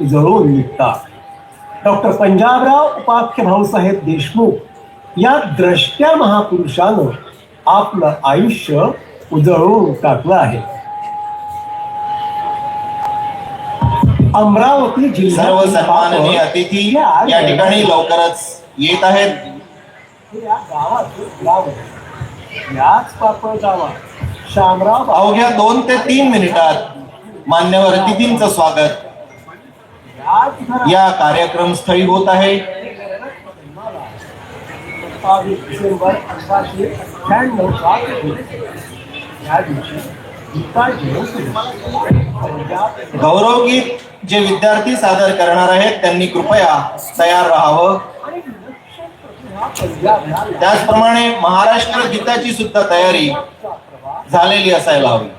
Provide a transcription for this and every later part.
उजळून निघतात. डॉक्टर पंजाबराव उपाख्य भाऊसाहेब देशमुख या द्रष्ट्या महापुरुषानं आपलं आयुष्य उजळून टाकलं आहे. अमरावती जिल्हा सर्व सन्माननीय अतिथी या ठिकाणी लवकरच येत आहेत. याच पापड गावात शामराव अवघ्या 2 ते 3 मिनिटात मान्यवर अतिथींचं स्वागत या कार्यक्रम स्थळी होत आहे. 22 डिसेंबर 1898 या दिवशी गौरवगीत जे विद्यार्थी सादर करणार आहेत त्यांनी कृपया तयार राहावं. त्याचप्रमाणे महाराष्ट्र गीताची सुद्धा तयारी झालेली असायला हवी.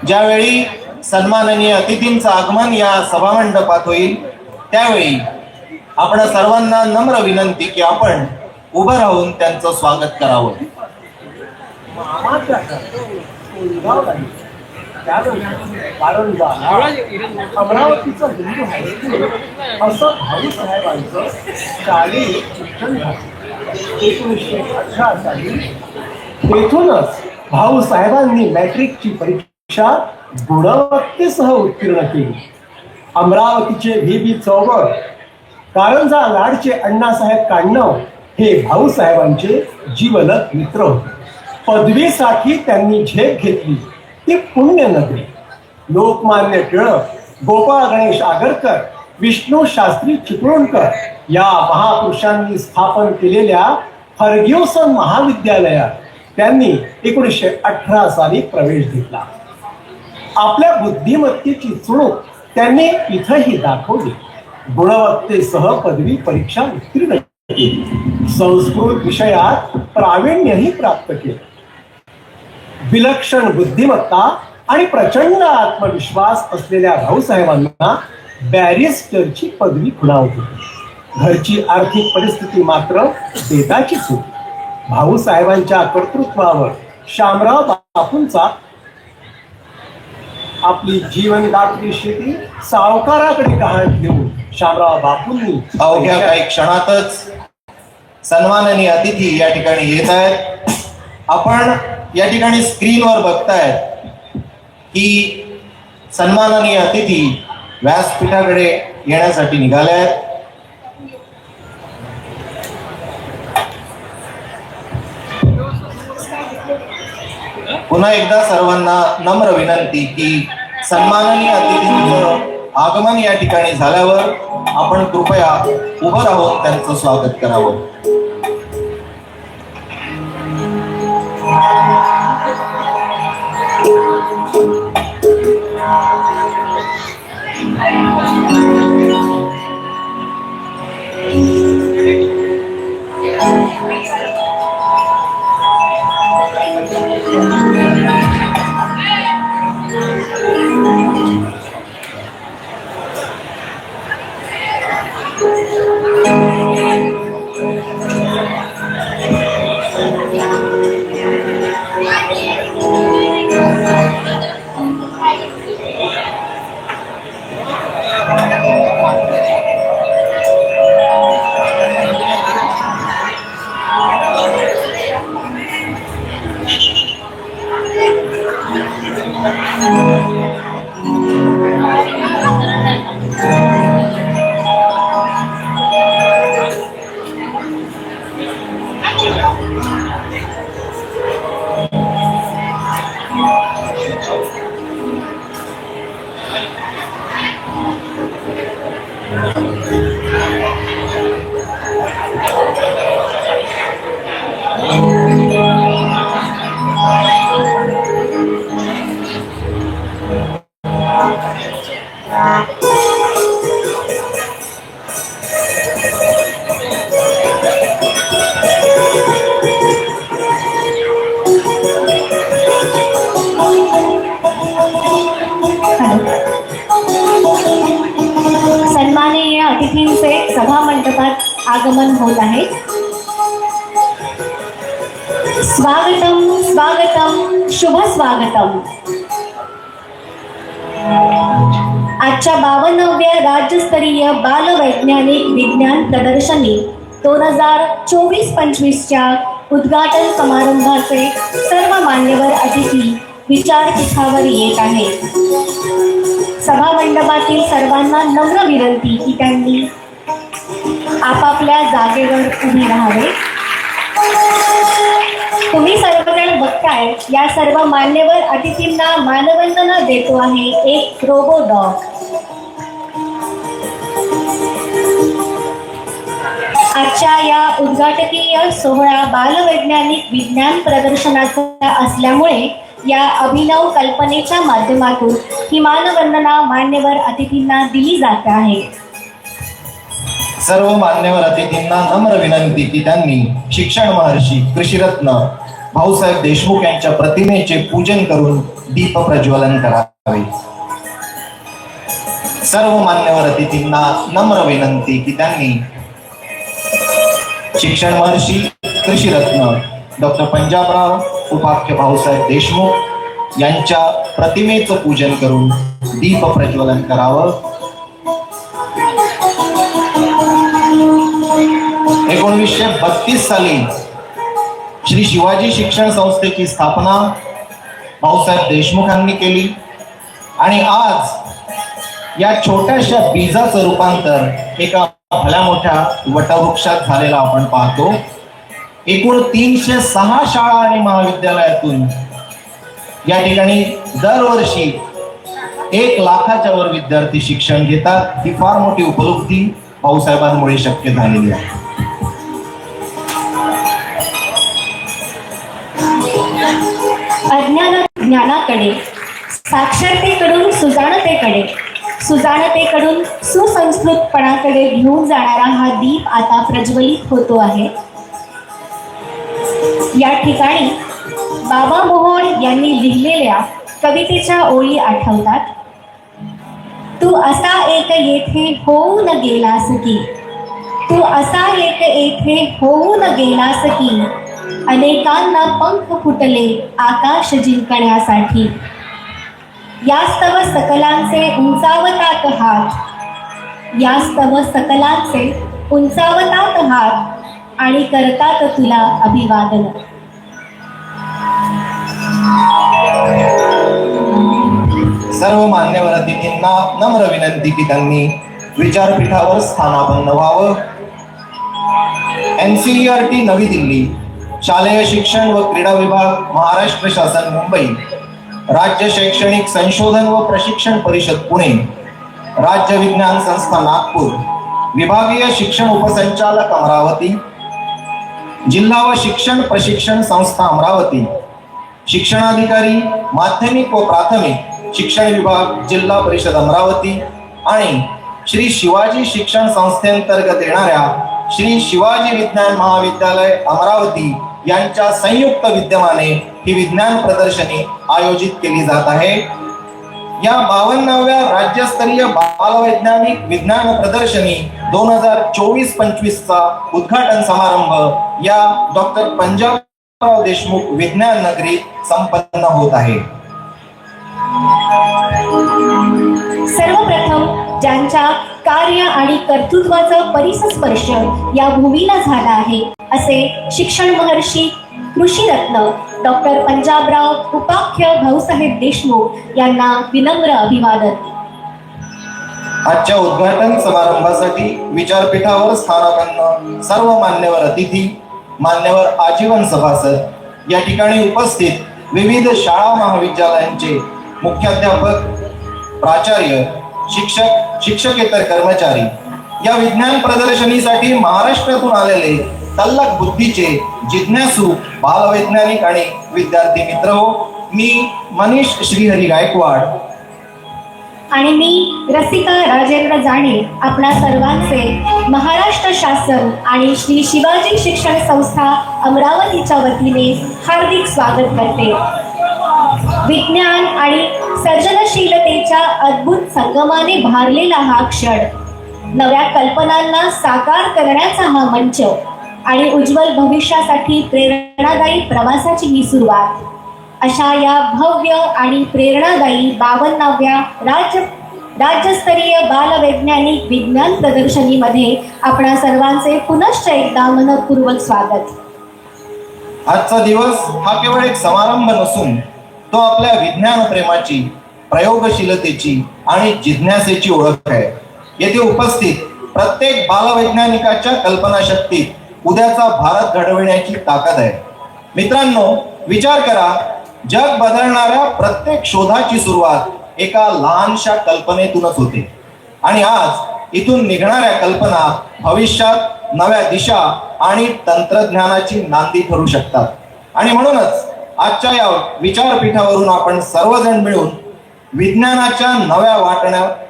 ज्यावेळी सन्माननीय अतिथींचं आगमन या सभामंडपात होईल त्यावेळी आपण सर्वांना नम्र विनंती की आपण उभं राहून त्यांचं स्वागत करावं. अमरावतीचं हिंदू हायस्कूल असं भाऊसाहेबांचं शालेय शिक्षण झालं. 1918 साली तेथूनच भाऊसाहेबांनी मॅट्रिकची परीक्षा गुणवत्तेसह उत्तीर्ण केली. अमरावतीचे व्ही.बी. चौगड, कारंजा लाडचे अण्णासाहेब काण्णव हे भाऊसाहेबांचे जीवलग मित्र होते. पदवीसाठी त्यांनी झेप घेतली ती पुण्यनगरी. लोकमान्य टिळक, गोपाळ गणेश आगरकर, विष्णू शास्त्री चिपळूणकर या महापुरुषांनी स्थापन केलेल्या फर्ग्युसन महाविद्यालयात त्यांनी 1918 साली प्रवेश घेतला. आपल्या बुद्धिमत्तेची चुणूक त्यांनी इथंही दाखवली. गुणवत्तेसह पदवी परीक्षा उत्तीर्ण केली. संस्कृत विषयात प्रावीण्यही प्राप्त केले. विलक्षण बुद्धिमत्ता आणि प्रचंड आत्मविश्वास असलेल्या भाऊसाहेबांना बॅरिस्टरची पदवी खुणावत होती. घरची आर्थिक परिस्थिती मात्र बेताचीच होती. भाऊसाहेबांच्या कर्तृत्वावर शामराव बापूंचा आपली जीवनदात्री शेती सावकाराकडे गहाण ठेवून शामराव बापूंनी अवघ्या काही क्षणातच सन्माननीय अतिथी या ठिकाणी येत आहेत. आपण या ठिकाणी स्क्रीनवर बघतायत की सन्माननीय अतिथी व्यासपीठाकडे येण्यासाठी निघाले आहेत. पुन्हा एकदा सर्वांना नम्र विनंती की सन्माननीय अतिथींचं आगमन या ठिकाणी झाल्यावर आपण कृपया उभं राहून त्यांचं स्वागत करावं. सन्माननीय अतिथींचे सभा मंडपात आगमन होत आहे. स्वागतम स्वागतम शुभ स्वागतम. आजच्या 52व्या राज्यस्तरीय बालवैज्ञानिक विज्ञान प्रदर्शनी 2024-25च्या उद्घाटन समारंभाचे सर्व मान्यवर अतिथी विचारपीठावर येत आहेत. सभामंडपातील सर्वांना नम्र विनंती की त्यांनी आपापल्या जागेवर उभे राहावे. तुम्ही सर्वजण बघताय, या सर्व मान्यवर अतिथींना मानवंदना देतो आहे एक रोबो डॉग. आजच्या या उद्घाटकीय सोहळा बालवैज्ञानिक विज्ञान प्रदर्शनाचा असल्यामुळे या अभिनव कल्पनेच्या माध्यमातून ही मानवंदना मान्यवर अतिथींना दिली जात आहे. सर्व मान्यवर अतिथींना नम्र विनंती की त्यांनी शिक्षण महर्षी कृषीरत्न भाऊसाहेब देशमुख यांच्या प्रतिमेचे पूजन करून दीप प्रज्वलन करावे. सर्व मान्यवर अतिथींना नम्र विनंती की त्यांनी शिक्षण महर्षी कृषीरत्न डॉक्टर पंजाबराव उपाख्य भाऊसाहेब देशमुख यांच्या प्रतिमेचं पूजन करून दीप प्रज्वलन करावं. 1932 साली श्री शिवाजी शिक्षण संस्थेची स्थापना भाऊसाहेब देशमुखांनी केली आणि आज या छोट्याशा बीजाचं रूपांतर एका भल्या मोठ्या वटवृक्षात झालेला आपण पाहतो. एकूण 306 शाळा आणि महाविद्यालयातून या ठिकाणी दरवर्षी 1 लाखाच्या वर विद्यार्थी शिक्षण घेतात. ही फार मोठी उपलब्धी भाऊसाहेबांमुळे शक्य झालेली आहे. ज्ञानाकडे, साक्षरतेकडून सुजाणतेकडे, सुजाणतेकडून सुसंस्कृतपणाकडे घेऊन जाणारा हा दीप आता प्रज्वलित होतो आहे. या ठिकाणी बाबा मोहोळ यांनी लिहिलेल्या कवितेच्या ओळी आठवतात. तू असा एक येथे होऊन गेलास की, तू असा एक येथे होऊन गेलास की, अनेकांना पंख फुटले आकाश जिंकण्यासाठी. यास्तव सकलांचे उंचावतात हात, यास्तव सकलांचे उंचावतात हात आणि करतात तुला अभिवादन. सर्व मान्यवर अतिथींना नम्र विनंती की त्यांनी विचारपीठावर स्थानापन्न व्हावं. NCERT नवी दिल्ली, शालेय शिक्षण व क्रीडा विभाग, महाराष्ट्र शासन मुंबई, राज्य शैक्षणिक संशोधन व प्रशिक्षण परिषद पुणे, राज्य विज्ञान संस्था नागपूर, विभागीय शिक्षण उपसंचालक अमरावती, जिल्हा व शिक्षण प्रशिक्षण संस्था अमरावती, शिक्षणाधिकारी माध्यमिक व प्राथमिक शिक्षण विभाग जिल्हा परिषद अमरावती आणि श्री शिवाजी शिक्षण संस्थेअंतर्गत येणाऱ्या श्री शिवाजी विज्ञान महाविद्यालय अमरावती यांच्या संयुक्त विद्यमाने ही विज्ञान प्रदर्शनी आयोजित केली जात आहे. या 52व्या राज्यस्तरीय बालवैज्ञानिक विज्ञान प्रदर्शनी 2024-25चा उद्घाटन समारंभ या डॉक्टर पंजाबराव देशमुख विज्ञान नगरी संपन्न होत आहे. सर्वप्रथम ज्यांच्या कार्य आणि कर्तृत्वाचा परिसस्पर्श या भूमीला झाला आहे असे शिक्षण महर्षी कृषीरत्न डॉक्टर पंजाबराव उपाख्य भाऊसाहेब देशमुख यांना विनम्र अभिवादन. आजच्या उद्घाटन समारंभासाठी विचारपीठावर स्थानापन्न सर्व मान्यवर अतिथी, मान्यवर आजीवन सभासद, या ठिकाणी उपस्थित विविध शाळा महाविद्यालयांचे मुख्याध्यापक, प्राचार्य, शिक्षक, शिक्षकेतर कर्मचारी, या विज्ञान प्रदर्शनीसाठी महाराष्ट्रातून आलेले तल्लख बुद्धीचे जिज्ञासू बालवैज्ञानिक आणि विद्यार्थी मित्र हो. मी मनीष श्रीहरी गायकवाड आणि मी रसिका राजेंद्र जाणे आपणा सर्वांचे महाराष्ट्र शासन आणि श्री शिवाजी शिक्षण संस्था अमरावतीच्या वतीने हार्दिक स्वागत करते. विज्ञान आणि सर्जनशीलतेच्या अद्भुत संगमाने भारलेला हा क्षण, नव्या कल्पनांना साकार करण्याचा हा मंच आणि उज्ज्वल भविष्यासाठी प्रेरणादायी प्रवासाची ही सुरुवात अशा या भव्य आणि प्रेरणादायी 52व्या राज्यस्तरीय बालवैज्ञानिक विज्ञान प्रदर्शनीमध्ये आपणा सर्वांचे पुनश्च एकदा मनपूर्वक स्वागत. आजचा दिवस हा केवळ एक समारंभ नसून तो आपल्या विज्ञान प्रेमाची, प्रयोगशीलतेची आणि जिज्ञासेची ओळख आहे. येथे उपस्थित प्रत्येक बालवैज्ञानिकाच्या कल्पनाशक्तीत उद्याचा भारत घडविण्याची ताकद आहे. मित्रांनो, विचार करा, जग बदलणाऱ्या प्रत्येक शोधाची सुरुवात एका लहानशा कल्पनेतूनच होते आणि आज इथून निघणाऱ्या कल्पना भविष्यात नव्या दिशा आणि तंत्रज्ञानाची नांदी ठरू शकतात. आणि म्हणूनच आजच्या या विचारपीठावरून आपण सर्वजण मिळून विज्ञानाच्या नव्या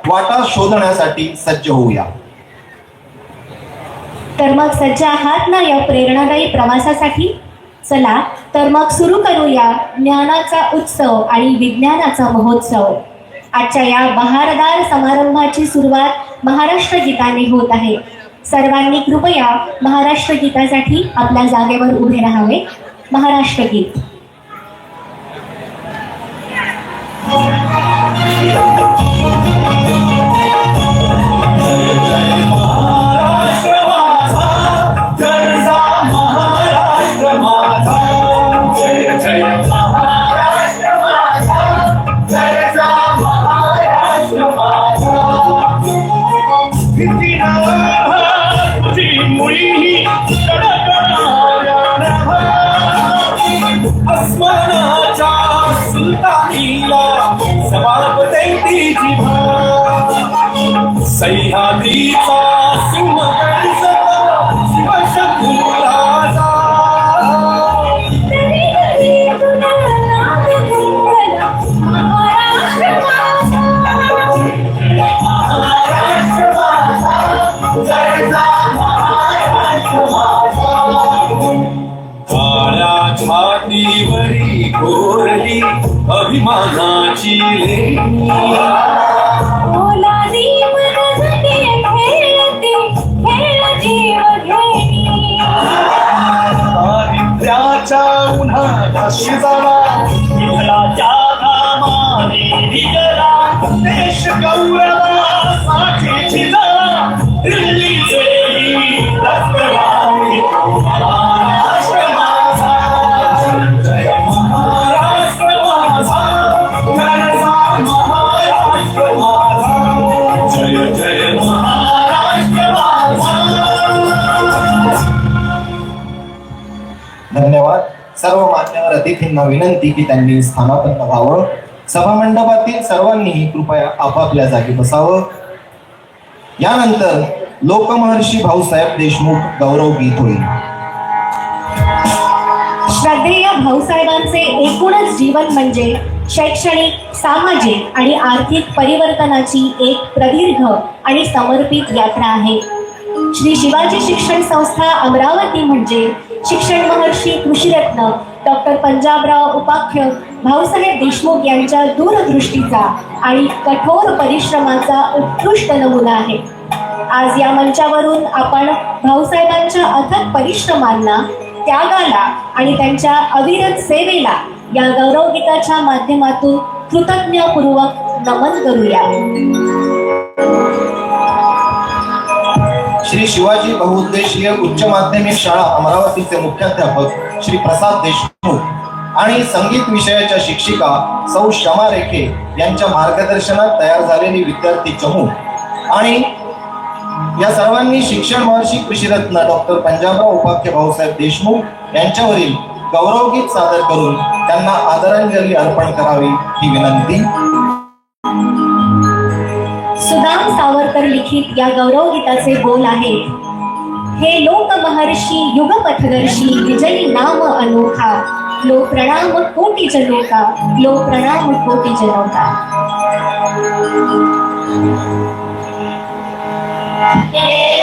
वाटा शोधण्यासाठी सज्ज होऊया. तर मग सज्ज आहात ना या प्रेरणादायी प्रवासासाठी? चला तर मग सुरू करूया ज्ञानाचा उत्सव आणि विज्ञानाचा महोत्सव. आजच्या या बहारदार समारंभाची सुरुवात महाराष्ट्र गीताने होत आहे. सर्वांनी कृपया महाराष्ट्र गीतासाठी आपल्या जागेवर उभे राहावे. महाराष्ट्र गीत. अस्मानाच्या सुलतानीला सभापती सह्याद्रीचा सिंह शिवशंभूराजा काळ्या छातीवरी कोरली अभिमानाची लेणी दारिद्र्याच्या उन्हात शिजला विठ्ठलाच्या घामाने भिजला देश गौरवासाठी झिजला दिल्लीचे रक्तवाही महाराष्ट्र माझा जय महाराष्ट्र माझा घरचा महाराष्ट्र माझा जय जय महाराष्ट्र माझा. धन्यवाद. सर्व मान्यवर अतिथींना विनंती की त्यांनी स्थानापन्न व्हावं. सभामंडपातील सर्वांनीही कृपया आपापल्या जागी बसावं. यानंतर लोकमहर्षी भाऊसाहेब देशमुख गौरव गीत होईल. श्रद्धेय भाऊसाहेबांचे एकूणच जीवन म्हणजे शैक्षणिक, सामाजिक आणि आर्थिक परिवर्तनाची एक प्रदीर्घ आणि समर्पित यात्रा आहे. श्री शिवाजी शिक्षण संस्था अमरावती म्हणजे शिक्षण महर्षी कृषीरत्न डॉक्टर पंजाबराव उपाख्य भाऊसाहेब देशमुख यांच्या दूरदृष्टीचा आणि कठोर परिश्रमाचा उत्कृष्ट नमुना आहे. आज या मंचावरून आपण भाऊसाहेबांच्या अथक परिश्रमांना, त्यागाला आणि त्यांच्या अविरत सेवेला या गौरवगीताच्या माध्यमातून कृतज्ञपूर्वक नमन करूया. श्री शिवाजी बहुउद्देशीय उच्च माध्यमिक शाळा अमरावतीचे मुख्याध्यापक श्री प्रसाद देशमुख आणि संगीत विषयाच्या शिक्षिका सौ शमा रेखे यांच्या मार्गदर्शनात तयार झालेली विद्यार्थी चमू आणि या सर्वांनी शिक्षण महर्षी कृषीरत्न डॉक्टर पंजाबराव उपाख्य भाऊसाहेब देशमुख यांच्यावरील गौरवगीत सादर करून त्यांना आदरांजली अर्पण करावी ही विनंती. सुदाम सावरकर लिखित या गौरवगीताचे बोल आहेत. हे लोक महर्षी युगपथदर्शी विजयी नाम अनोखा, लो प्रणाम कोटी जनोका, लो प्रणाम कोटी जनोका. Yeah.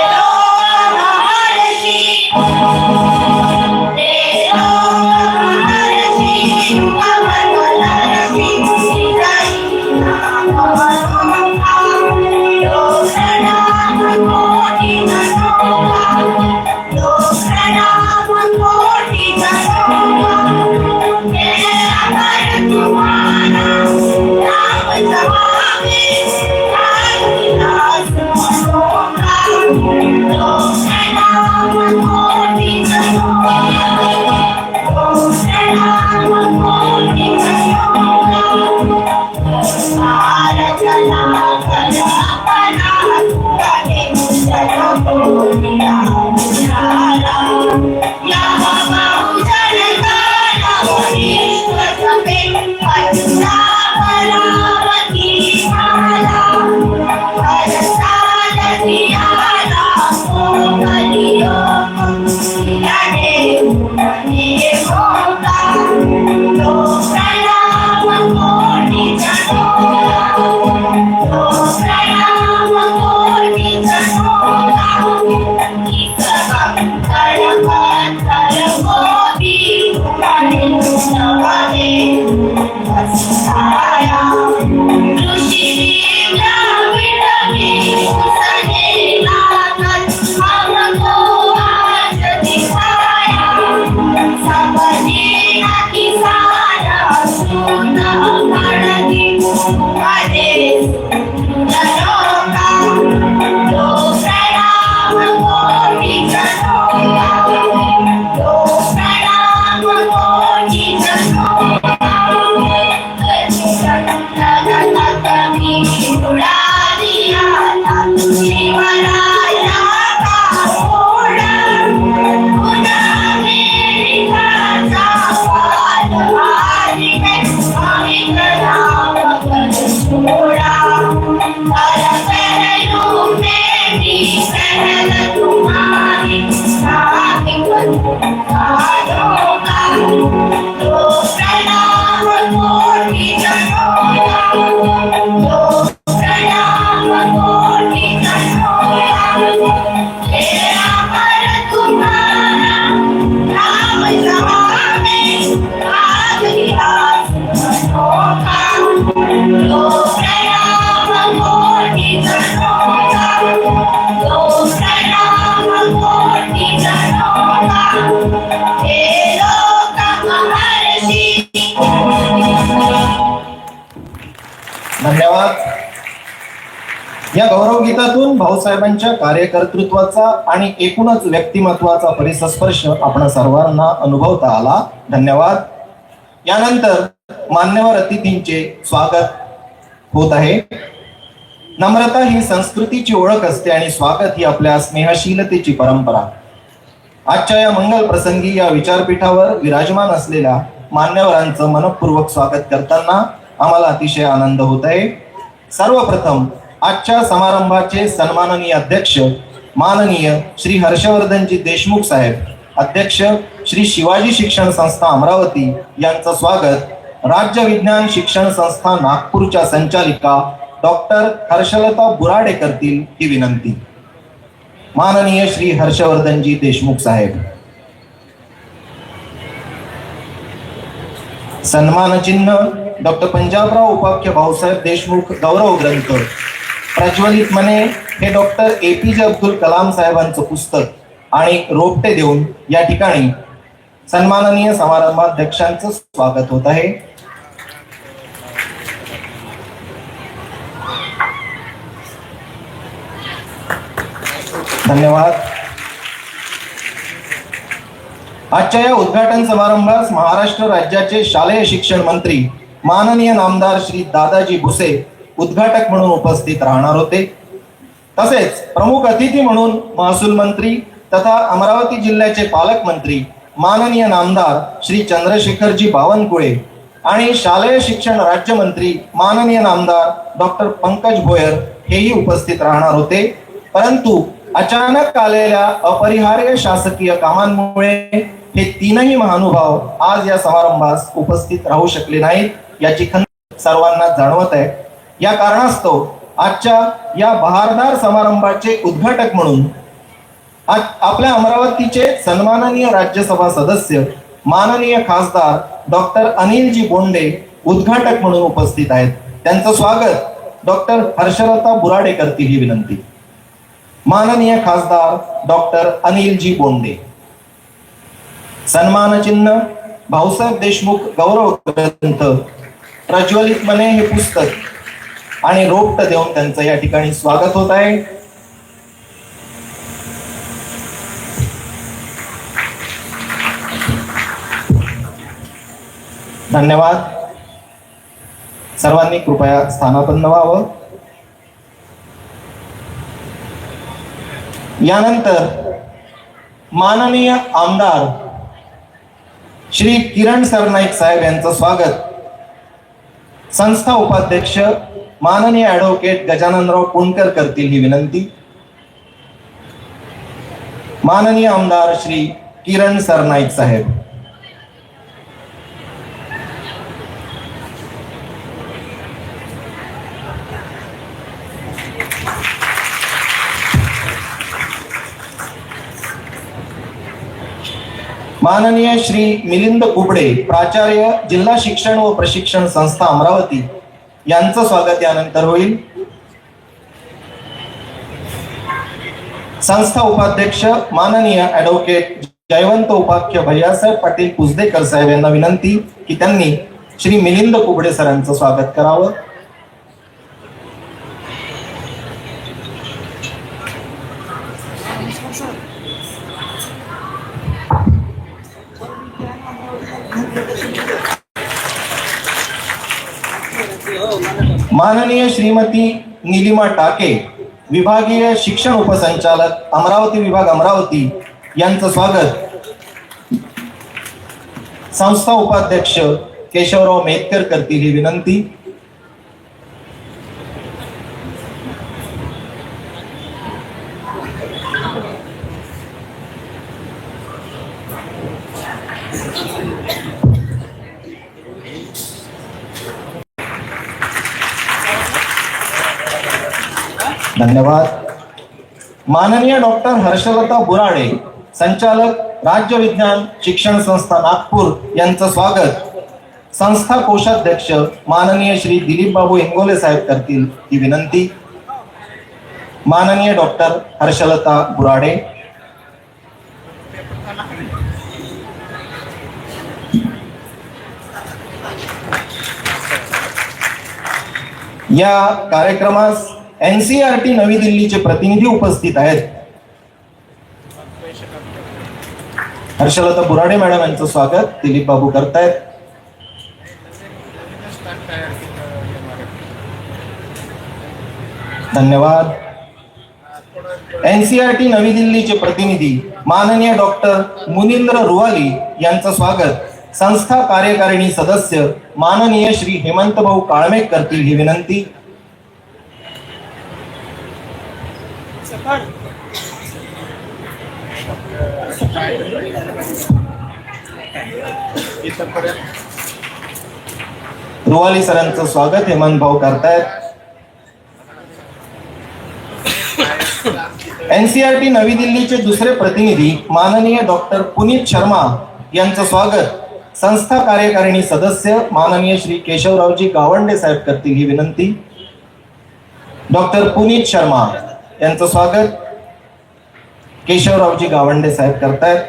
धन्यवाद. या गौरवगीतातून भाऊसाहेबांच्या कार्यकर्तृत्वाचा आणि एकूणच व्यक्तिमत्वाचा परिसस्पर्श आपण सर्वांना अनुभवता आला. धन्यवाद. यानंतर मान्यवर अतिथींचे स्वागत होत आहे. नम्रता ही संस्कृतीची ओळख असते आणि स्वागत ही आपल्या स्नेहशीलतेची परंपरा. आजच्या या मंगल प्रसंगी या विचारपीठावर विराजमान असलेल्या मान्यवरांचं मनपूर्वक स्वागत करताना आम्हाला अतिशय आनंद होत आहे. सर्वप्रथम आजच्या समारंभाचे सन्माननीय अध्यक्ष माननीय श्री हर्षवर्धनजी देशमुख साहेब, अध्यक्ष श्री शिवाजी शिक्षण संस्था अमरावती यांचं स्वागत. राज्य विज्ञान शिक्षण संस्था नागपूरच्या संचालिका डॉक्टर हर्षलता बुराडे करतील ही विनंती. माननीय श्री हर्षवर्धनजी देशमुख साहेब. सन्मान चिन्ह डॉक्टर पंजाबराव उपाख्य भाऊसाहेब देशमुख गौरव ग्रंथ प्रज्वलित मने हे डॉक्टर APJ अब्दुल कलाम साहेबांचं पुस्तक आणि रोपटे देऊन या ठिकाणी सन्माननीय समारंभाध्यक्षांचं स्वागत होत आहे. धन्यवाद. आजच्या या उद्घाटन समारंभास महाराष्ट्र राज्याचे शालेय शिक्षण मंत्री माननीय नामदार श्री दादाजी भुसे उद्घाटक म्हणून उपस्थित राहणार होते. तसेच प्रमुख अतिथी म्हणून महसूल मंत्री तथा अमरावती जिल्ह्याचे पालकमंत्री माननीय नामदार श्री चंद्रशेखरजी बावनकुळे आणि शालेय शिक्षण राज्यमंत्री माननीय नामदार डॉक्टर पंकज भोयर हेही उपस्थित राहणार होते. परंतु अचानक आलेल्या अपरिहार्य शासकीय कामांमुळे हे तीनही महानुभाव आज या समारंभास उपस्थित राहू शकले नाहीत, याची खंत सर्वांना जाणवत आहे. या कारणास्तव आजच्या या बहारदार समारंभाचे उद्घाटक म्हणून आज आपल्या अमरावतीचे सन्माननीय राज्यसभा सदस्य माननीय खासदार डॉक्टर अनिलजी बोंडे उद्घाटक म्हणून उपस्थित आहेत. त्यांचं स्वागत डॉक्टर हर्षलता बुराडे करतील ही विनंती. माननीय खासदार डॉक्टर अनिलजी बोंडे. सन्मान चिन्ह भाऊसाहेब देशमुख गौरव ग्रंथ प्रज्वलित मने हे पुस्तक आणि रोपट देऊन त्यांचं या ठिकाणी स्वागत होत आहे. धन्यवाद. सर्वांनी कृपया स्थानापन्न व्हावं. यानंतर माननीय आमदार श्री किरण सरनाईक साहेब यांचं स्वागत संस्था उपाध्यक्ष माननीय ॲडव्होकेट गजाननराव पुणकर करतील ही विनंती. माननीय आमदार श्री किरण सरनाईक साहेब. माननीय श्री मिलिंद कुबडे प्राचार्य जिल्हा शिक्षण व प्रशिक्षण संस्था अमरावती यांचं स्वागत यानंतर होईल. संस्था उपाध्यक्ष माननीय ॲडव्होकेट जयवंत उपाख्य भैयासाहेब पाटील पुजदेकर साहेब यांना विनंती की त्यांनी श्री मिलिंद कुबडे सरांचं स्वागत करावं. माननीय श्रीमती नीलिमा टाके विभागीय शिक्षण उपसंचालक अमरावती विभाग अमरावती यांचं स्वागत संस्था उपाध्यक्ष केशवराव मेतकर करतील ही विनंती. धन्यवाद. माननीय डॉक्टर हर्षलता बुराडे, संचालक राज्य विज्ञान शिक्षण संस्था नागपूर यांचं स्वागत संस्था कोषाध्यक्ष माननीय श्री दिलीप बाबू इंगोले साहेब करतील ही विनंती. माननीय डॉक्टर हर्षलता बुराडे. या कार्यक्रमास NCERT नवी दिल्लीचे प्रतिनिधी उपस्थित आहेत. हर्षलता बुराडे मॅडम यांचं स्वागत दिलीप बाबू करतायत. धन्यवाद. NCERT नवी दिल्लीचे प्रतिनिधी माननीय डॉक्टर मुनींद्र रुवाली यांचं स्वागत संस्था कार्यकारिणी सदस्य माननीय श्री हेमंत भाऊ काळमे करतील ही विनंती. रुवाली सरांचं स्वागत हेमंत भाऊ करतायत. NCERT नवी दिल्लीचे दुसरे प्रतिनिधी माननीय डॉक्टर पुनीत शर्मा यांचं स्वागत संस्था कार्यकारिणी सदस्य माननीय श्री केशवरावजी गावंडे साहेब करतील ही विनंती. डॉक्टर पुनीत शर्मा यांचं स्वागत केशवरावजी गावंडे साहेब करतायत.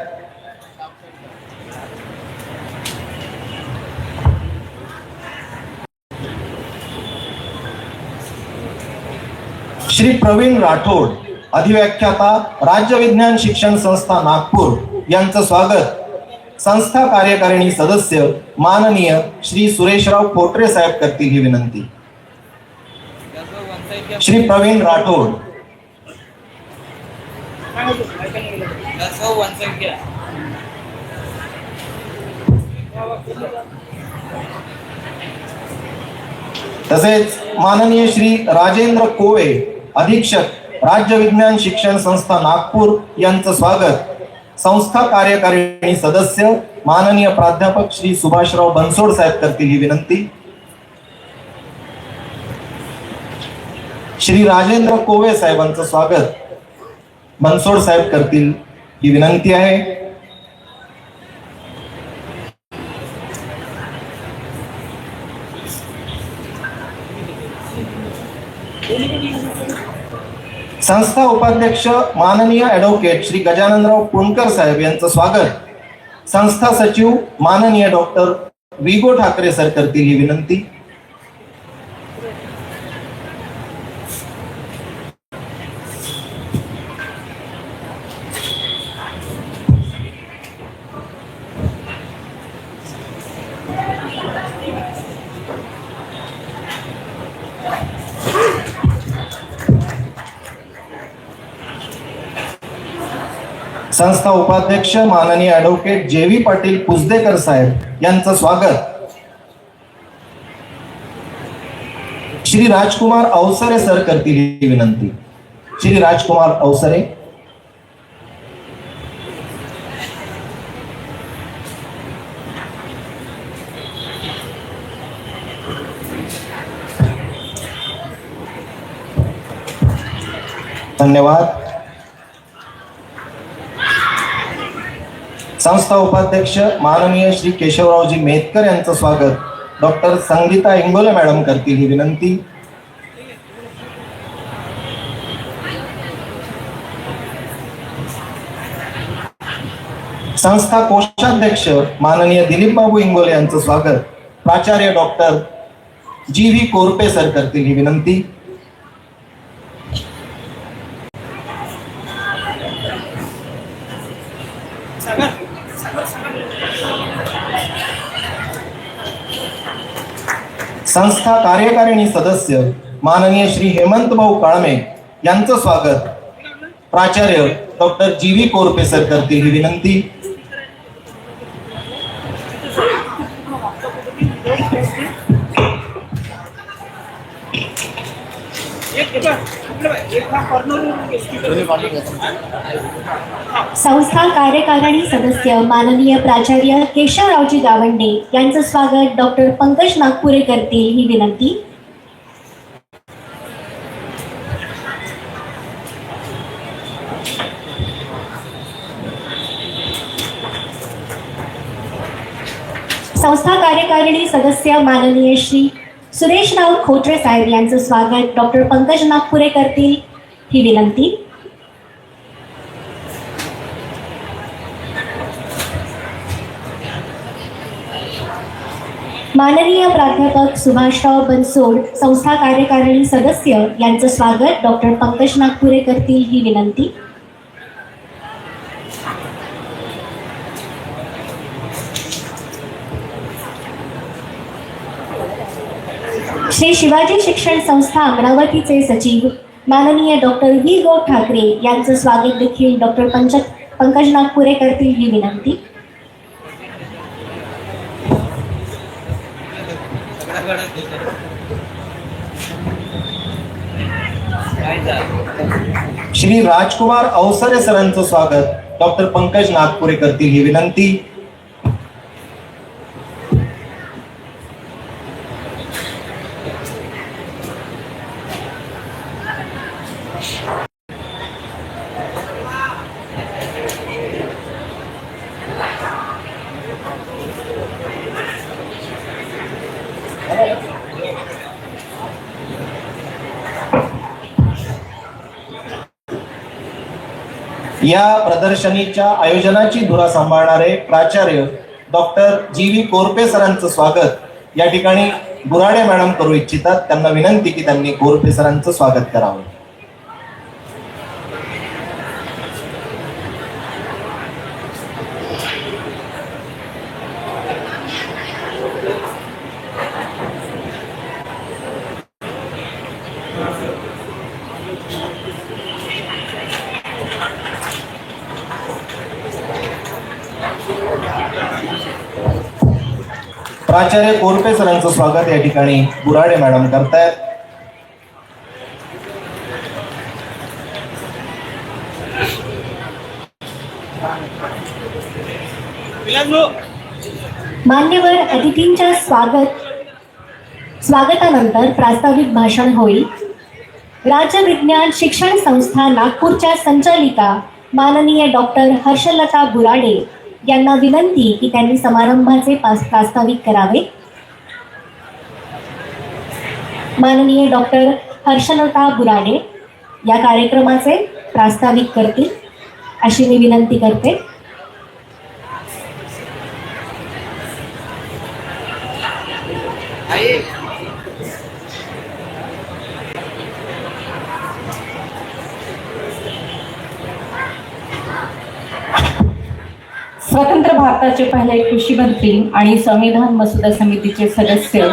श्री प्रवीण राठोड, अधिव्याख्याता राज्य विज्ञान शिक्षण संस्था नागपूर यांचं स्वागत संस्था कार्यकारिणी सदस्य माननीय श्री सुरेशराव पोटरे साहेब करतील ही विनंती. श्री प्रवीण राठोड. तसेच माननीय श्री राजेंद्र कोवे, अधीक्षक राज्य विज्ञान शिक्षण संस्था नागपूर यांचं स्वागत संस्था कार्यकारिणी सदस्य माननीय प्राध्यापक श्री सुभाषराव बनसोड साहेब करतील ही विनंती. श्री राजेंद्र कोवे साहेबांचं स्वागत बनसोड साहेब करतील ही विनंती आहे. संस्था उपाध्यक्ष माननीय ॲडव्होकेट श्री गजाननराव पुणकर साहेब यांचं स्वागत संस्था सचिव माननीय डॉक्टर विगो ठाकरे सर करतील ही विनंती. संस्था उपाध्यक्ष माननीय ॲडव्होकेट JV पाटील पुजदेकर साहेब यांचं स्वागत श्री राजकुमार अवसरे सर करतील ही विनंती. श्री राजकुमार अवसरे. धन्यवाद. संस्था उपाध्यक्ष माननीय श्री केशवरावजी मेतकर यांचं स्वागत डॉक्टर संगीता इंगोले मॅडम करतील ही विनंती. संस्था कोषाध्यक्ष माननीय दिलीप बाबू इंगोले यांचं स्वागत प्राचार्य डॉक्टर GV कोरपे सर करतील ही विनंती. संस्था कार्यकारिणी सदस्य माननीय श्री हेमंत भाऊ काळमे यांचं स्वागत प्राचार्य डॉक्टर GV कोरपे सर करतील ही विनंती. संस्था कार्यकारिणी सदस्य माननीय प्राचार्य केशवरावजी गावंडे यांचं स्वागत डॉक्टर पंकज नागपुरे करतील ही विनंती. संस्था कार्यकारिणी सदस्य माननीय श्री सुरेश राऊत खोटरे साहेब यांचं स्वागत डॉक्टर पंकज नागपुरे करतील ही विनंती. माननीय प्राध्यापक सुभाषराव बनसोड संस्था कार्यकारिणी सदस्य यांचं स्वागत डॉक्टर पंकज नागपुरे करतील ही विनंती. श्री शिवाजी शिक्षण संस्था अमरावतीचे सचिव माननीय डॉक्टर व्ही गो ठाकरे यांचं स्वागत देखील डॉक्टर पंकज नागपुरे करतील ही विनंती. श्री राजकुमार अवसरे सरांचं स्वागत डॉक्टर पंकज नागपुरे करतील ही विनंती. या प्रदर्शनीच्या आयोजनाची धुरा सांभाळणारे प्राचार्य डॉक्टर जी व्ही कोरपे सरांचं स्वागत या ठिकाणी बुराडे मॅडम करू इच्छितात. त्यांना विनंती की त्यांनी कोरपे सरांचं स्वागत करावं. प्राचार्य कोरपे सरांचं स्वागत या ठिकाणी बुराडे मॅडम करतायत. मान्यवर अतिथींच्या स्वागतानंतर प्रास्ताविक भाषण होईल. राज्य विज्ञान शिक्षण संस्था नागपूरच्या संचालिका माननीय डॉक्टर हर्षलता बुराडे यांना विनंती की त्यांनी समारंभाचे प्रास्ताविक करावे. माननीय डॉक्टर हर्षलता बुराडे या कार्यक्रमाचे प्रास्ताविक करतील अशी मी विनंती करते. स्वतंत्र भारताचे पहिले कृषी मंत्री आणि संविधान मसुदा समितीचे सदस्य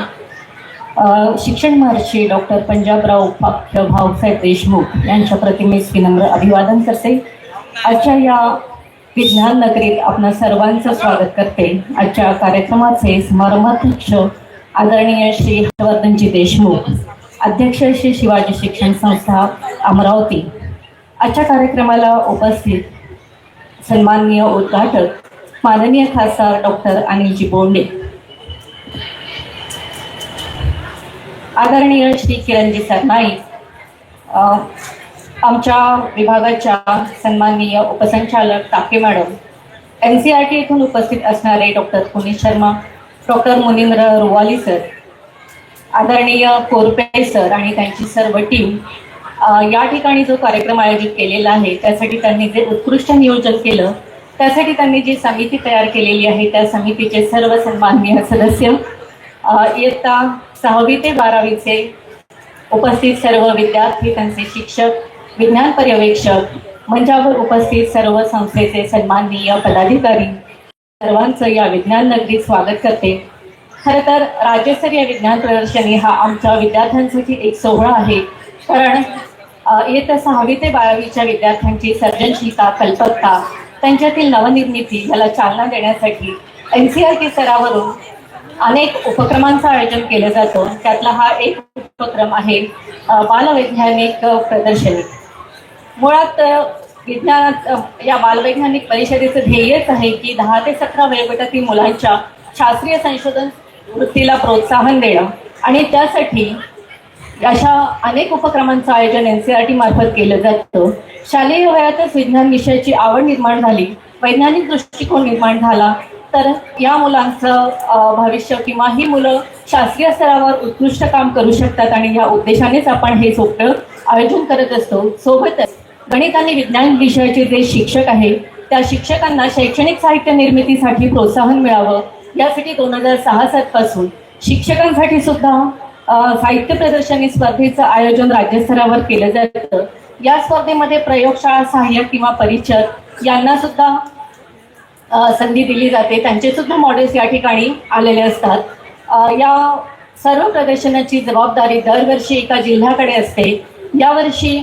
शिक्षण महर्षी डॉक्टर पंजाबराव उपाख्य भाऊसाहेब देशमुख यांच्या प्रतिमेस विनम्र अभिवादन करते. आजच्या या विज्ञान नगरीत आपणा सर्वांचं स्वागत करते. आजच्या कार्यक्रमाचे समारंभाध्यक्ष आदरणीय श्री हर्षवर्धनजी देशमुख, अध्यक्ष श्री शिवाजी शिक्षण संस्था अमरावती. आजच्या कार्यक्रमाला उपस्थित सन्माननीय उद्घाटक माननीय खासदार डॉक्टर अनिलजी बोंडे, आदरणीय श्री किरणजी सरनाईक, आमच्या विभागाच्या सन्माननीय उपसंचालक टाके मॅडम, NCERT येथून उपस्थित असणारे doctor Puneet Sharma, doctor Munindra Ruwali sir, आदरणीय कोरपे सर आणि त्यांची सर्व टीम. या ठिकाणी जो कार्यक्रम आयोजित केलेला आहे त्यासाठी त्यांनी जे उत्कृष्ट नियोजन केलं, त्यासाठी त्यांनी जी समिती तयार केलेली आहे त्या समितीचे सर्व सन्माननीय सदस्य, इयत्ता 6वी ते 12वीचे उपस्थित सर्व विद्यार्थी, त्यांचे शिक्षक, विज्ञान पर्यवेक्षक, मंचावर उपस्थित सर्व संस्थेचे सन्माननीय पदाधिकारी, सर्वांचं या विज्ञान नगरीत स्वागत करते. खरं तर राज्यस्तरीय विज्ञान प्रदर्शनी हा आमच्या विद्यार्थ्यांसाठी एक सोहळा आहे, कारण इयत्ता 6वी ते 12वीच्या विद्यार्थ्यांची सर्जनशीलता, कल्पकता, त्यांच्यातील नवनिर्मिती याला चालना देण्यासाठी NCERT स्तरावरून अनेक उपक्रमांचं आयोजन केलं जातं. त्यातला हा एक उपक्रम आहे बालवैज्ञानिक प्रदर्शनी. मुळात विज्ञानात या बालवैज्ञानिक परिषदेचं ध्येयच आहे की 10 ते 17 वयोगटातील मुलांच्या शास्त्रीय संशोधन वृत्तीला प्रोत्साहन देणं, आणि त्यासाठी अशा अनेक उपक्रमांचं आयोजन NCERT मार्फत केलं जातं. शालेय वयातच विज्ञान विषयाची आवड निर्माण झाली, वैज्ञानिक दृष्टिकोन निर्माण झाला, तर या मुलांचं भविष्य किंवा ही मुलं शास्त्रीय स्तरावर उत्कृष्ट काम करू शकतात आणि या उद्देशानेच आपण हे सोपं आयोजन करत असतो. सोबतच गणित आणि विज्ञान विषयाचे जे शिक्षक आहेत त्या शिक्षकांना शैक्षणिक साहित्य निर्मितीसाठी प्रोत्साहन मिळावं यासाठी 2006-07 पासून शिक्षकांसाठी सुद्धा साहित्य प्रदर्शनी स्पर्धेचं आयोजन राज्यस्तरावर केलं जातं. या स्पर्धेमध्ये प्रयोगशाळा सहाय्यक किंवा परिचर यांना सुद्धा संधी दिली जाते. त्यांचे सुद्धा मॉडेल्स या ठिकाणी आलेले असतात. या सर्व प्रदर्शनाची जबाबदारी दरवर्षी एका जिल्ह्याकडे असते. यावर्षी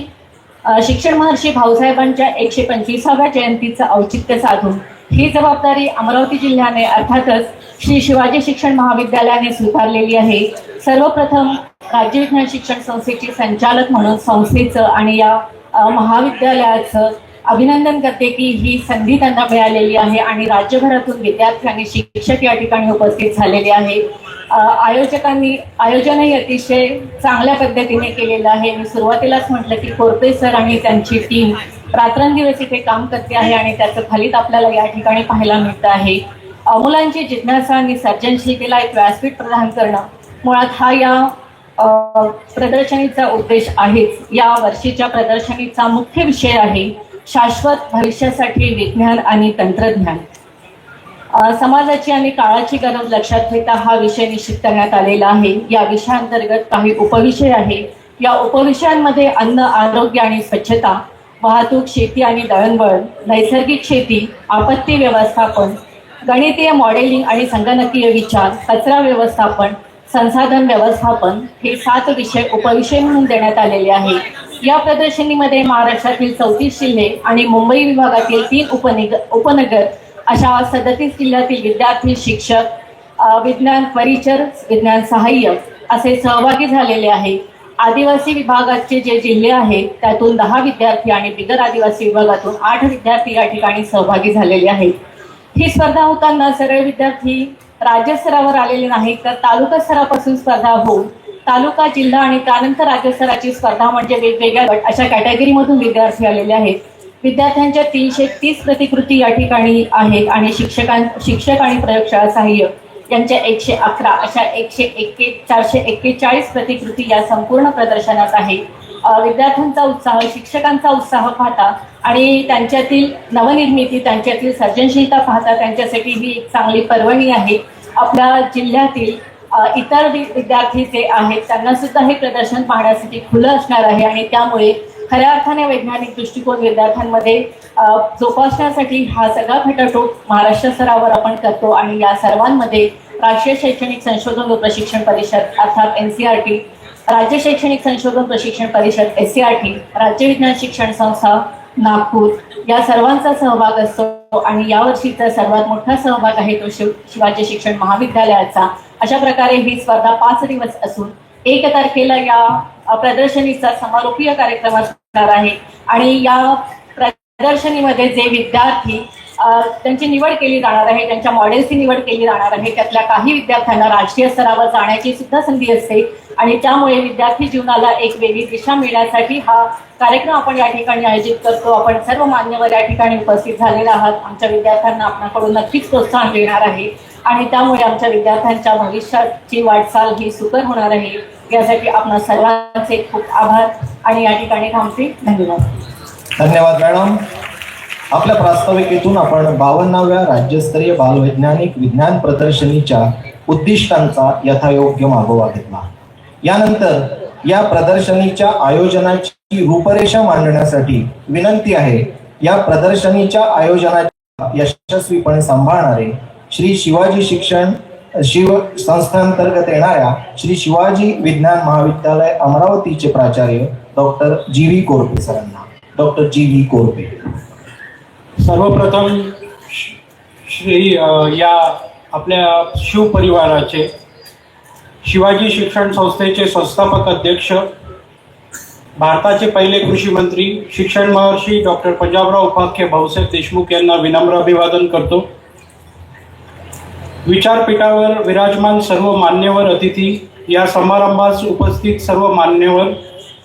शिक्षण महर्षी भाऊसाहेबांच्या 125व्या जयंतीचं औचित्य साधून ही जबाबदारी अमरावती जिल्ह्याने अर्थातच श्री शिवाजी शिक्षण महाविद्यालयाने स्वीकारलेली आहे. सर्वप्रथम राज्य विज्ञान शिक्षण संस्थेचे संचालक म्हणून संस्थेचं आणि या महाविद्यालयाचं अभिनंदन करते की ही संधी त्यांना मिळालेली आहे आणि राज्यभरातून विद्यार्थी आणि शिक्षक या ठिकाणी उपस्थित झालेले आहे. आयोजनही अतिशय चांगल्या पद्धतीने केलेलं आहे. मी सुरुवातीलाच म्हटलं की कोरपे सर आणि त्यांची टीम रात्रंदिवस इथे काम करते आहे आणि त्याचं फलित आपल्याला या ठिकाणी पाहायला मिळतं आहे. मुलांची जिज्ञासा आणि सर्जनशीलतेला एक व्यासपीठ प्रदान करणं मुळात हा या प्रदर्शनीचा उद्देश आहेच. या वर्षीच्या प्रदर्शनीचा मुख्य विषय आहे शाश्वत भविष्यासाठी विज्ञान आणि तंत्रज्ञान. समाजाची आणि काळाची गरज लक्षात घेता हा विषय निश्चित करण्यात आलेला आहे. या विषयाअंतर्गत काही उपविषय आहे. या उपविषयांमध्ये अन्न, आरोग्य आणि स्वच्छता, वाहतूक, शेती आणि दळणवळण, नैसर्गिक शेती, आपत्ती व्यवस्थापन, गणितीय मॉडेलिंग आणि संगणकीय विचार, कचरा व्यवस्थापन, संसाधन व्यवस्थापन हे 7 विषय उपविषय म्हणून देण्यात आलेले आहे. या प्रदर्शनीमध्ये महाराष्ट्रातील 34 जिल्हे आणि मुंबई विभागातील 3 उपनगर अशा 37 जिल्ह्यातील विद्यार्थी, शिक्षक, विज्ञान परिचर, विज्ञान सहाय्यक असे सहभागी झालेले आहेत. आदिवासी विभागाचे जे जिल्हे आहेत त्यातून 10 विद्यार्थी आणि बिगर आदिवासी विभागातून 8 विद्यार्थी या ठिकाणी सहभागी झालेले आहेत. ही स्पर्धा होताना सर्व विद्यार्थी राज्यस्तरावर आलेले नाहीत तर तालुका स्तरापासून स्पर्धा होऊन तालुका, जिल्हा आणि त्यानंतर राज्यस्तराची स्पर्धा म्हणजे वेगवेगळ्या गट अशा कॅटेगरीमधून विद्यार्थी आलेले आहेत. विद्यार्थ्यांच्या 330 प्रतिकृती या ठिकाणी आहेत आणि शिक्षक आणि प्रयोगशाळा सहाय्यक यांच्या 111 अशा 441 प्रतिकृती या संपूर्ण प्रदर्शनात आहे. विद्यार्थ्यांचा उत्साह, शिक्षकांचा उत्साह पाहता आणि त्यांच्यातील नवनिर्मिती, त्यांच्यातील सर्जनशीलता पाहता त्यांच्यासाठी ही एक चांगली पर्वणी आहे. आपल्या जिल्ह्यातील इतर विद्यार्थी जे आहेत त्यांना सुद्धा हे प्रदर्शन पाहण्यासाठी खुलं असणार आहे आणि त्यामुळे खऱ्या अर्थाने वैज्ञानिक दृष्टिकोन विद्यार्थ्यांमध्ये जोपासण्यासाठी हा सगळा खटाटोप महाराष्ट्र स्तरावर आपण करतो आणि या सर्वांमध्ये राष्ट्रीय शैक्षणिक संशोधन व प्रशिक्षण परिषद अर्थात NCERT, राज्य शैक्षणिक संशोधन प्रशिक्षण परिषद SCERT, राज्य विज्ञान शिक्षण संस्था नागपूर या सर्वांचा सहभाग असतो आणि यावर्षीचा सर्वात मोठा सहभाग आहे तो शिवाजी शिक्षण महाविद्यालयाचा. अशा प्रकारे ही स्पर्धा 5 दिवस असून 1 तारखेला या प्रदर्शनीचा समारोपीय कार्यक्रम असणार आहे आणि या प्रदर्शनीमध्ये जे विद्यार्थी त्यांची निवड केली जाणार आहे, त्यांच्या मॉडेल्सची निवड केली जाणार आहे, त्यातल्या काही विद्यार्थ्यांना राष्ट्रीय स्तरावर जाण्याची सुद्धा संधी असते आणि त्यामुळे विद्यार्थी जीवनाला एक वेगळी दिशा मिळण्यासाठी हा कार्यक्रम आपण या ठिकाणी आयोजित करतो. आपण सर्व मान्यवर या ठिकाणी उपस्थित झालेले आहात. आमच्या विद्यार्थ्यांना आपल्याकडून नक्कीच प्रोत्साहन मिळणार आहे आणि त्यामुळे आमच्या विद्यार्थ्यांच्या भविष्याची वाटचाल ही सुकर होणार आहे. यासाठी आपणा सर्वांचे खूप आभार आणि या ठिकाणी थांबते. धन्यवाद. धन्यवाद मॅडम. आपल्या प्रास्ताविकेतून आपण 52व्या राज्यस्तरीय बालवैज्ञानिक विज्ञान प्रदर्शनीच्या उद्दिष्टांचा यथायोग्य मागोवा घेतला. यानंतर या प्रदर्शनीच्या आयोजनाची रूपरेषा मांडण्यासाठी विनंती आहे या प्रदर्शनीच्या आयोजनाचा यशस्वीपणे सांभाळणारे श्री शिवाजी शिक्षण संस्थेअंतर्गत येणाऱ्या श्री शिवाजी विज्ञान महाविद्यालय अमरावतीचे प्राचार्य डॉक्टर GV कोरपे सरांना. Doctor GV Korpe. सर्वप्रथम या आपल्या शिवपरिवाराचे शिवाजी शिक्षण संस्थेचे संस्थापक अध्यक्ष, भारताचे पहिले कृषी मंत्री, शिक्षण महर्षी डॉक्टर पंजाबराव उपाख्य भाऊसाहेब देशमुख यांना विनम्र अभिवादन करतो. विचारपीठावर विराजमान सर्व मान्यवर अतिथी, या समारंभास उपस्थित सर्व मान्यवर,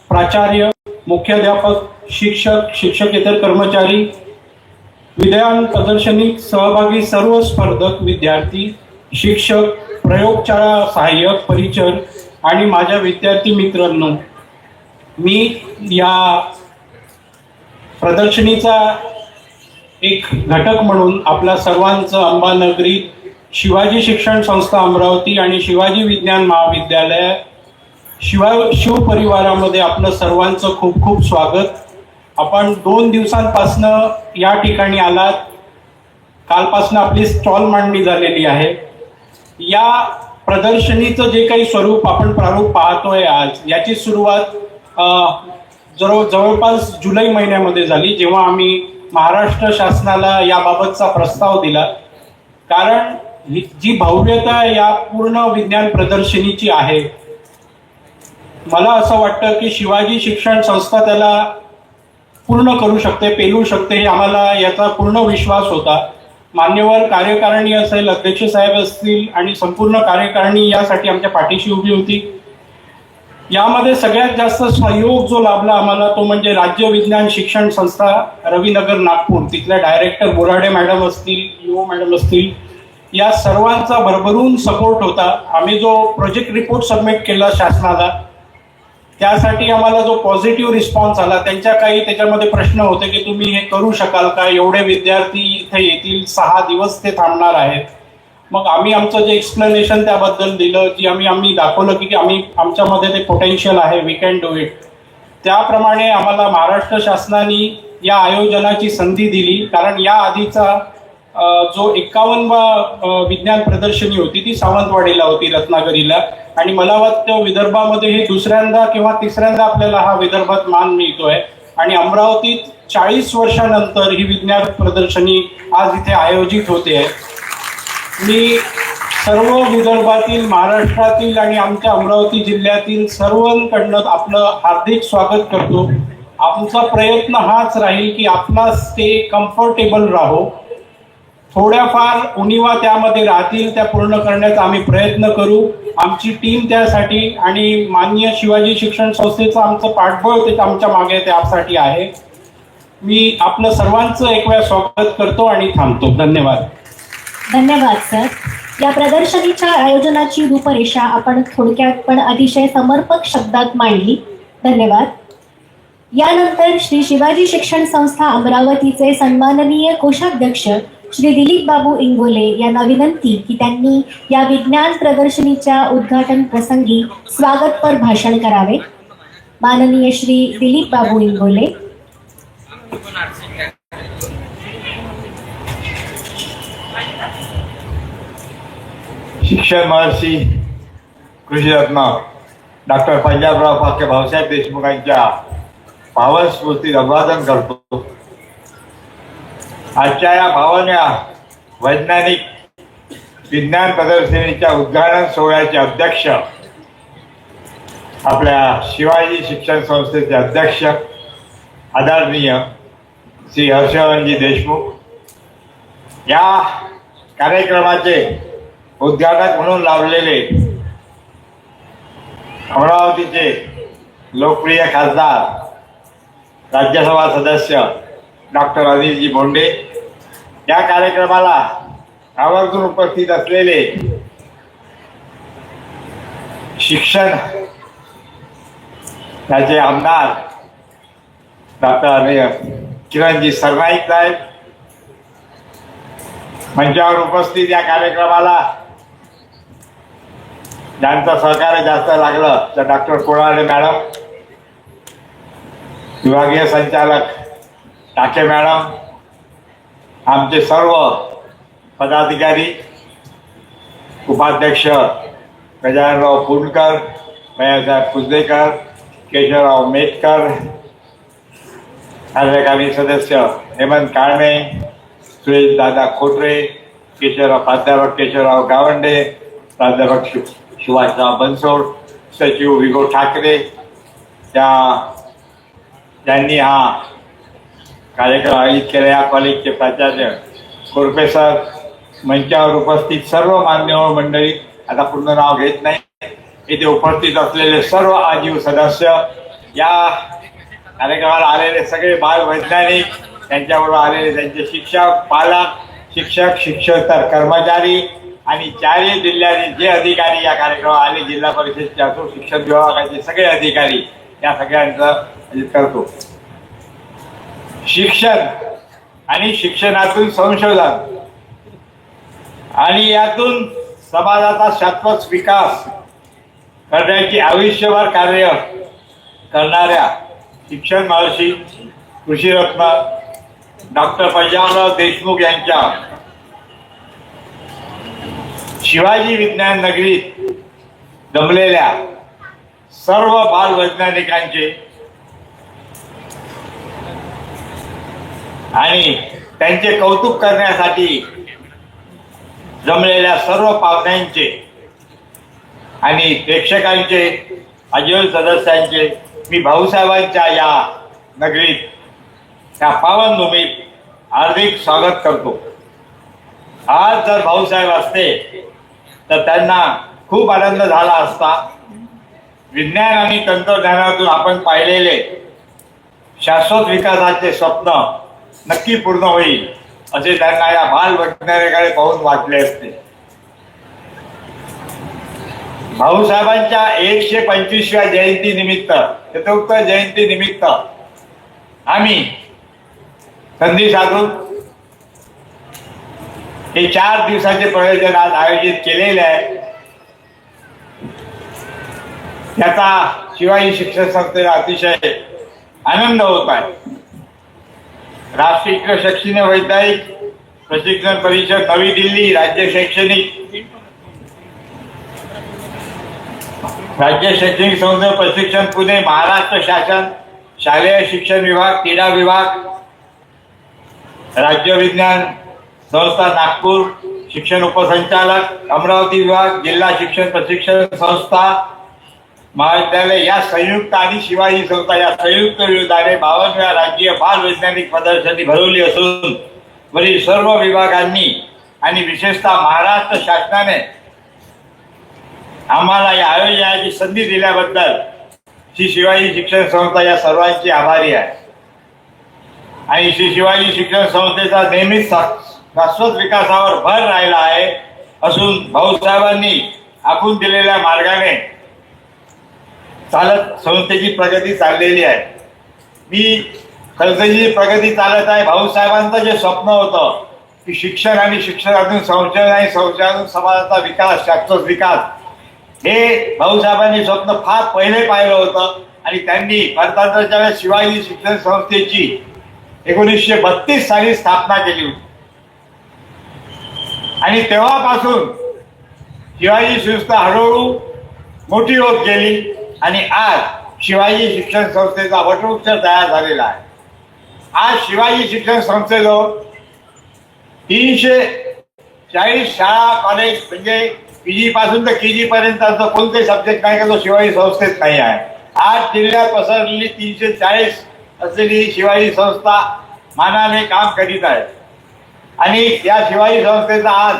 प्राचार्य, मुख्याध्यापक, शिक्षक, शिक्षकेतर कर्मचारी, विज्ञान प्रदर्शनीत सहभागी सर्व स्पर्धक, विद्यार्थी, शिक्षक, प्रयोगशाळा सहाय्यक, परिचर आणि माझ्या विद्यार्थी मित्रांनो, मी या प्रदर्शनीचा एक घटक म्हणून आपल्या सर्वांचं अंबानगरी शिवाजी शिक्षण संस्था अमरावती आणि शिवाजी विज्ञान महाविद्यालय शिवपरिवारामध्ये आपलं सर्वांचं खूप खूप स्वागत. आपण 2 दिवसांपासनं या ठिकाणी आलात. कालपासनं आपली स्टॉल मांडणी झालेली आहे. या प्रदर्शनीचं जे काही स्वरूप आपण प्रारूप पाहतोय आज, याची सुरुवात जवळपास जुलै महिन्यामध्ये झाली, जेव्हा आम्ही महाराष्ट्र शासनाला याबाबतचा प्रस्ताव दिला. कारण जी भव्यता या पूर्ण विज्ञान प्रदर्शनीची आहे, मला असं वाटतं की शिवाजी शिक्षण संस्था त्याला पूर्ण करू शकते, पेलू शकते, हे आम्हाला याचा पूर्ण विश्वास होता. मान्यवर कार्यकारिणी असेल, अध्यक्ष साहेब असतील आणि संपूर्ण कार्यकारिणी यासाठी आमच्या पाठीशी उभी होती. यामध्ये सगळ्यात जास्त सहयोग जो लाभला आम्हाला तो म्हणजे राज्य विज्ञान शिक्षण संस्था रविनगर नागपूर, तिथल्या डायरेक्टर बोराडे मॅडम असतील, युओ मॅडम असतील, या सर्वांचा भरभरून सपोर्ट होता. आम्ही जो प्रोजेक्ट रिपोर्ट सबमिट केला शासनाला, त्यासाठी आम्हाला जो पॉझिटिव्ह रिस्पॉन्स आला, त्यांच्या काही त्याच्यामध्ये प्रश्न होते की तुम्ही हे करू शकाल का, एवढे विद्यार्थी इथे येतील, 6 दिवस ते थांबणार आहेत. मग आम्ही आमचं जे एक्सप्लेनेशन त्याबद्दल दिलं, की आम्ही दाखवलं की आमच्यामध्ये ते पोटेन्शियल आहे, वी कॅन डू इट. त्याप्रमाणे आम्हाला महाराष्ट्र शासनाने या आयोजनाची संधी दिली. कारण या आधीचा जो 51वा विज्ञान प्रदर्शनी होती ती सावंतवाडीला होती, रत्नागिरीला, आणि मला वाटतं विदर्भामध्ये हे दुसऱ्यांदा किंवा तिसऱ्यांदा आपल्याला हा विदर्भात मान मिळतोय. आणि अमरावतीत 40 वर्षानंतर ही विज्ञान प्रदर्शनी आज इथे आयोजित होते आहे. मी सर्व विदर्भातील, महाराष्ट्रातील आणि आमच्या अमरावती जिल्ह्यातील सर्वांकडनं आपलं हार्दिक स्वागत करतो. आमचा प्रयत्न हाच राहील की आपला स्टे कम्फर्टेबल राहो. थोड्याफार उणिवा त्यामध्ये राहतील, त्या पूर्ण करण्याचा आम्ही प्रयत्न करू. आमची टीम त्यासाठी आणि माननीय शिवाजी शिक्षण संस्थेचं आमचं पाठबळ ते आमच्या मागे त्यासाठी आहे. मी आपलं सर्वांचं एक वेळा स्वागत करतो आणि थांबतो. धन्यवाद. धन्यवाद सर. या प्रदर्शनीच्या आयोजनाची रूपरेषा आपण थोडक्यात पण अतिशय समर्पक शब्दात मांडली. धन्यवाद. यानंतर श्री शिवाजी शिक्षण संस्था अमरावतीचे सन्माननीय कोषाध्यक्ष श्री दिलीप बाबू इंगोले यांना विनंती की त्यांनी या विज्ञान प्रदर्शनीच्या उद्घाटन प्रसंगी स्वागतपर भाषण करावे. माननीय श्री दिलीप बाबू इंगोले. शिक्षण महर्षी कृषीरत्न डॉक्टर पंजाबराव पाके भाऊसाहेब देशमुखांच्या पावन स्मृतीत अभिवादन करतो. आजच्या या भावन्या वैज्ञानिक विज्ञान प्रदर्शनीच्या उद्घाटन सोहळ्याचे अध्यक्ष, आपल्या शिवाजी शिक्षण संस्थेचे अध्यक्ष आदरणीय श्री हर्षवर्धनजी देशमुख, या कार्यक्रमाचे उद्घाटक म्हणून लावलेले अमरावतीचे लोकप्रिय खासदार, राज्यसभा सदस्य डॉक्टर अनिलजी बोंडे, या कार्यक्रमाला आवर्जून उपस्थित असलेले शिक्षण त्याचे आमदार डॉक्टर किरणजी सरनाईक साहेब, मंचावर उपस्थित या कार्यक्रमाला ज्यांचं सहकार्य जास्त लागलं तर डॉक्टर कोळाडे मॅडम, विभागीय संचालक टाके मॅडम, आमचे सर्व पदाधिकारी, उपाध्यक्ष गजाननराव पुणकर, भैयासाहेब कुजलेकर, केशवराव मेटकर, कार्यकारी सदस्य हेमंत काळमे, सुरेश दादा खोटरे, प्राध्यापक केशवराव गावंडे, प्राध्यापक सुभाषराव बनसोड, सचिव विगो ठाकरे, त्यांनी हा कार्यक्रम आयोजित केला. या कॉलेजचे प्राचार्य कोरपे सर, मंचावर उपस्थित सर्व मान्यवर मंडळी, आता पूर्ण नाव घेत नाही, इथे उपस्थित असलेले सर्व आजीव सदस्य, या कार्यक्रमाला आलेले सगळे बाल वैज्ञानिक, त्यांच्याबरोबर आलेले त्यांचे शिक्षक, पालक, शिक्षक, शिक्षक कर्मचारी आणि चारही जिल्ह्यातील जे अधिकारी या कार्यक्रमात आले, जिल्हा परिषदचे असो, शिक्षण विभागाचे सगळे अधिकारी, या सगळ्यांचं करतो. शिक्षण आणि शिक्षणातून संशोधन आणि यातून समाजाचा शाश्वत विकास करण्याची आयुष्यभर कार्य करणाऱ्या शिक्षण महर्षी कृषीरत्न डॉक्टर पंजाबराव देशमुख यांच्या शिवाजी विज्ञान नगरीत जमलेल्या सर्व बालवैज्ञानिकांचे आणि त्यांचे कौतुक करण्यासाठी जमलेल्या सर्व पाहुण्यांचे आणि प्रेक्षकांचे, आजीवन सदस्यांचे मी भाऊसाहेबांच्या या नगरीत, त्या पावन भूमीत हार्दिक स्वागत करतो. आज जर भाऊसाहेब असते तर त्यांना खूप आनंद झाला असता. विज्ञान आणि तंत्रज्ञानातून आपण पाहिलेले शाश्वत विकासाचे स्वप्न नक्की पूर्ण होईल असे त्यांना या बालवैज्ञानिकाकडे पाहून वाटले असते. भाऊसाहेबांच्या 125व्या जयंती निमित्त, शतोत्तर जयंती निमित्त आम्ही संधी साधून हे 4 दिवसाचे प्रयोजन आज आयोजित केलेले आहे. त्याचा शिवाजी शिक्षण संस्थेला अतिशय आनंद होत आहे. राष्ट्रीय शैक्षणिक वैज्ञानिक प्रशिक्षण परिषद नवी दिल्ली, राज्य शैक्षणिक संस्था प्रशिक्षण पुणे, महाराष्ट्र शासन, शालेय शिक्षण विभाग, क्रीडा विभाग, राज्य विज्ञान संस्था नागपूर, शिक्षण उपसंचालक अमरावती विभाग, जिल्हा शिक्षण प्रशिक्षण संस्था महाविद्यालय या संयुक्त आणि शिवाजी संस्था या संयुक्त विरोधाने 52व्या राज्य बाल वैज्ञानिक प्रदर्शनी भरवली असून वरील सर्व विभागांनी आणि विशेषतः महाराष्ट्र शासनाने आम्हाला या आयोजनाची संधी दिल्याबद्दल श्री शिवाजी शिक्षण संस्था या सर्वांची आभारी आहे. आणि श्री शिवाजी शिक्षण संस्थेचा नेहमीच शाश्वत विकासावर भर राहिला आहे असून भाऊसाहेबांनी आखून दिलेल्या मार्गाने चालत संस्थेची प्रगती चाललेली आहे. मी संस्थेची प्रगती चालत आहे. भाऊसाहेबांचं जे स्वप्न होतं की शिक्षण आणि शिक्षणातून संशोधन आणि संशोधनातून समाजाचा विकास, शाश्वत विकास, हे भाऊसाहेबांनी स्वप्न फार पहिले पाहिलं होतं. आणि त्यांनी भारताच्या वेळेस शिवाजी शिक्षण संस्थेची 1932 साली स्थापना केली होती. आणि तेव्हापासून शिवाजी संस्था हळूहळू मोठी होत गेली आणि आज शिवाजी शिक्षण संस्थेचा वटवृक्ष तयार झालेला आहे. आज शिवाजी शिक्षण संस्थेजवळ 340 शाळा, कॉलेज, म्हणजे PG पासून तर KG पर्यंत कोणते सब्जेक्ट नाही का तो शिवाजी संस्थेत नाही आहे. 8 जिल्ह्यात पसरलेली 340 असलेली शिवाजी संस्था मानाने काम करीत आहे. आणि या शिवाजी संस्थेचा आज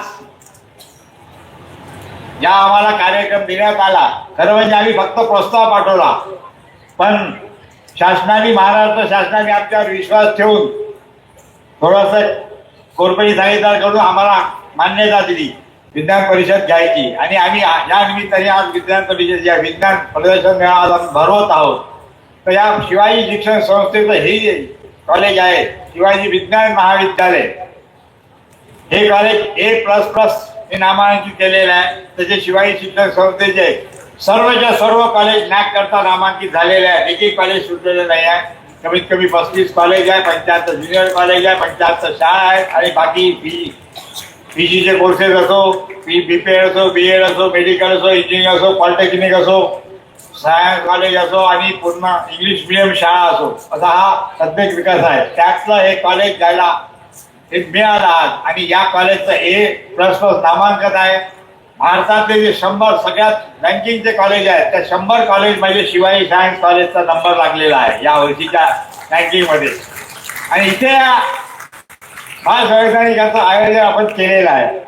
या आम्हाला कार्यक्रम देण्यात आला. खरं म्हणजे आम्ही फक्त प्रस्ताव पाठवला, पण शासनाने, महाराष्ट्र शासनाने आमच्यावर विश्वास ठेवून थोडंसं कोरपडी साहित्याकडून आम्हाला मान्यता दिली विज्ञान परिषद घ्यायची. आणि आम्ही या निमित्ताने आज विज्ञान परिषद या विज्ञान प्रदर्शन मेळावा भरवत आहोत. तर या शिवाजी शिक्षण संस्थेचं हे कॉलेज आहे शिवाजी विज्ञान महाविद्यालय. हे कॉलेज A++ हे नामांकित केलेलं आहे. त्याचे शिवाजी शिक्षण संस्थेचे सर्वच्या सर्व कॉलेज नॅक करता नामांकित झालेले आहे. एकही कॉलेज सुटलेलं नाही आहे. कमीत कमी 35 कॉलेज आहे, 75 ज्युनियर कॉलेज आहे, 75 शाळा आहेत. आणि बाकी PGचे कोर्सेस असो, BPEd असो, BEd असो, मेडिकल असो, इंजिनिअरिंग असो, पॉलिटेक्निक असो, सायन्स कॉलेज असो आणि पूर्ण इंग्लिश मिडियम शाळा असो, असा हा सध्या विकास आहे. त्यातलं हे कॉलेज जायला एक मिळाला आज. आणि या कॉलेजचं A++ नामांकन आहे. भारतातले जे 100 सगळ्यात रँकिंगचे कॉलेज आहेत त्या 100 कॉलेजमध्ये शिवाजी सायन्स कॉलेजचा नंबर लागलेला आहे या वर्षीच्या रँकिंगमध्ये. आणि इथे हा वैज्ञानिकाचं आयोजन आपण केलेलं आहे.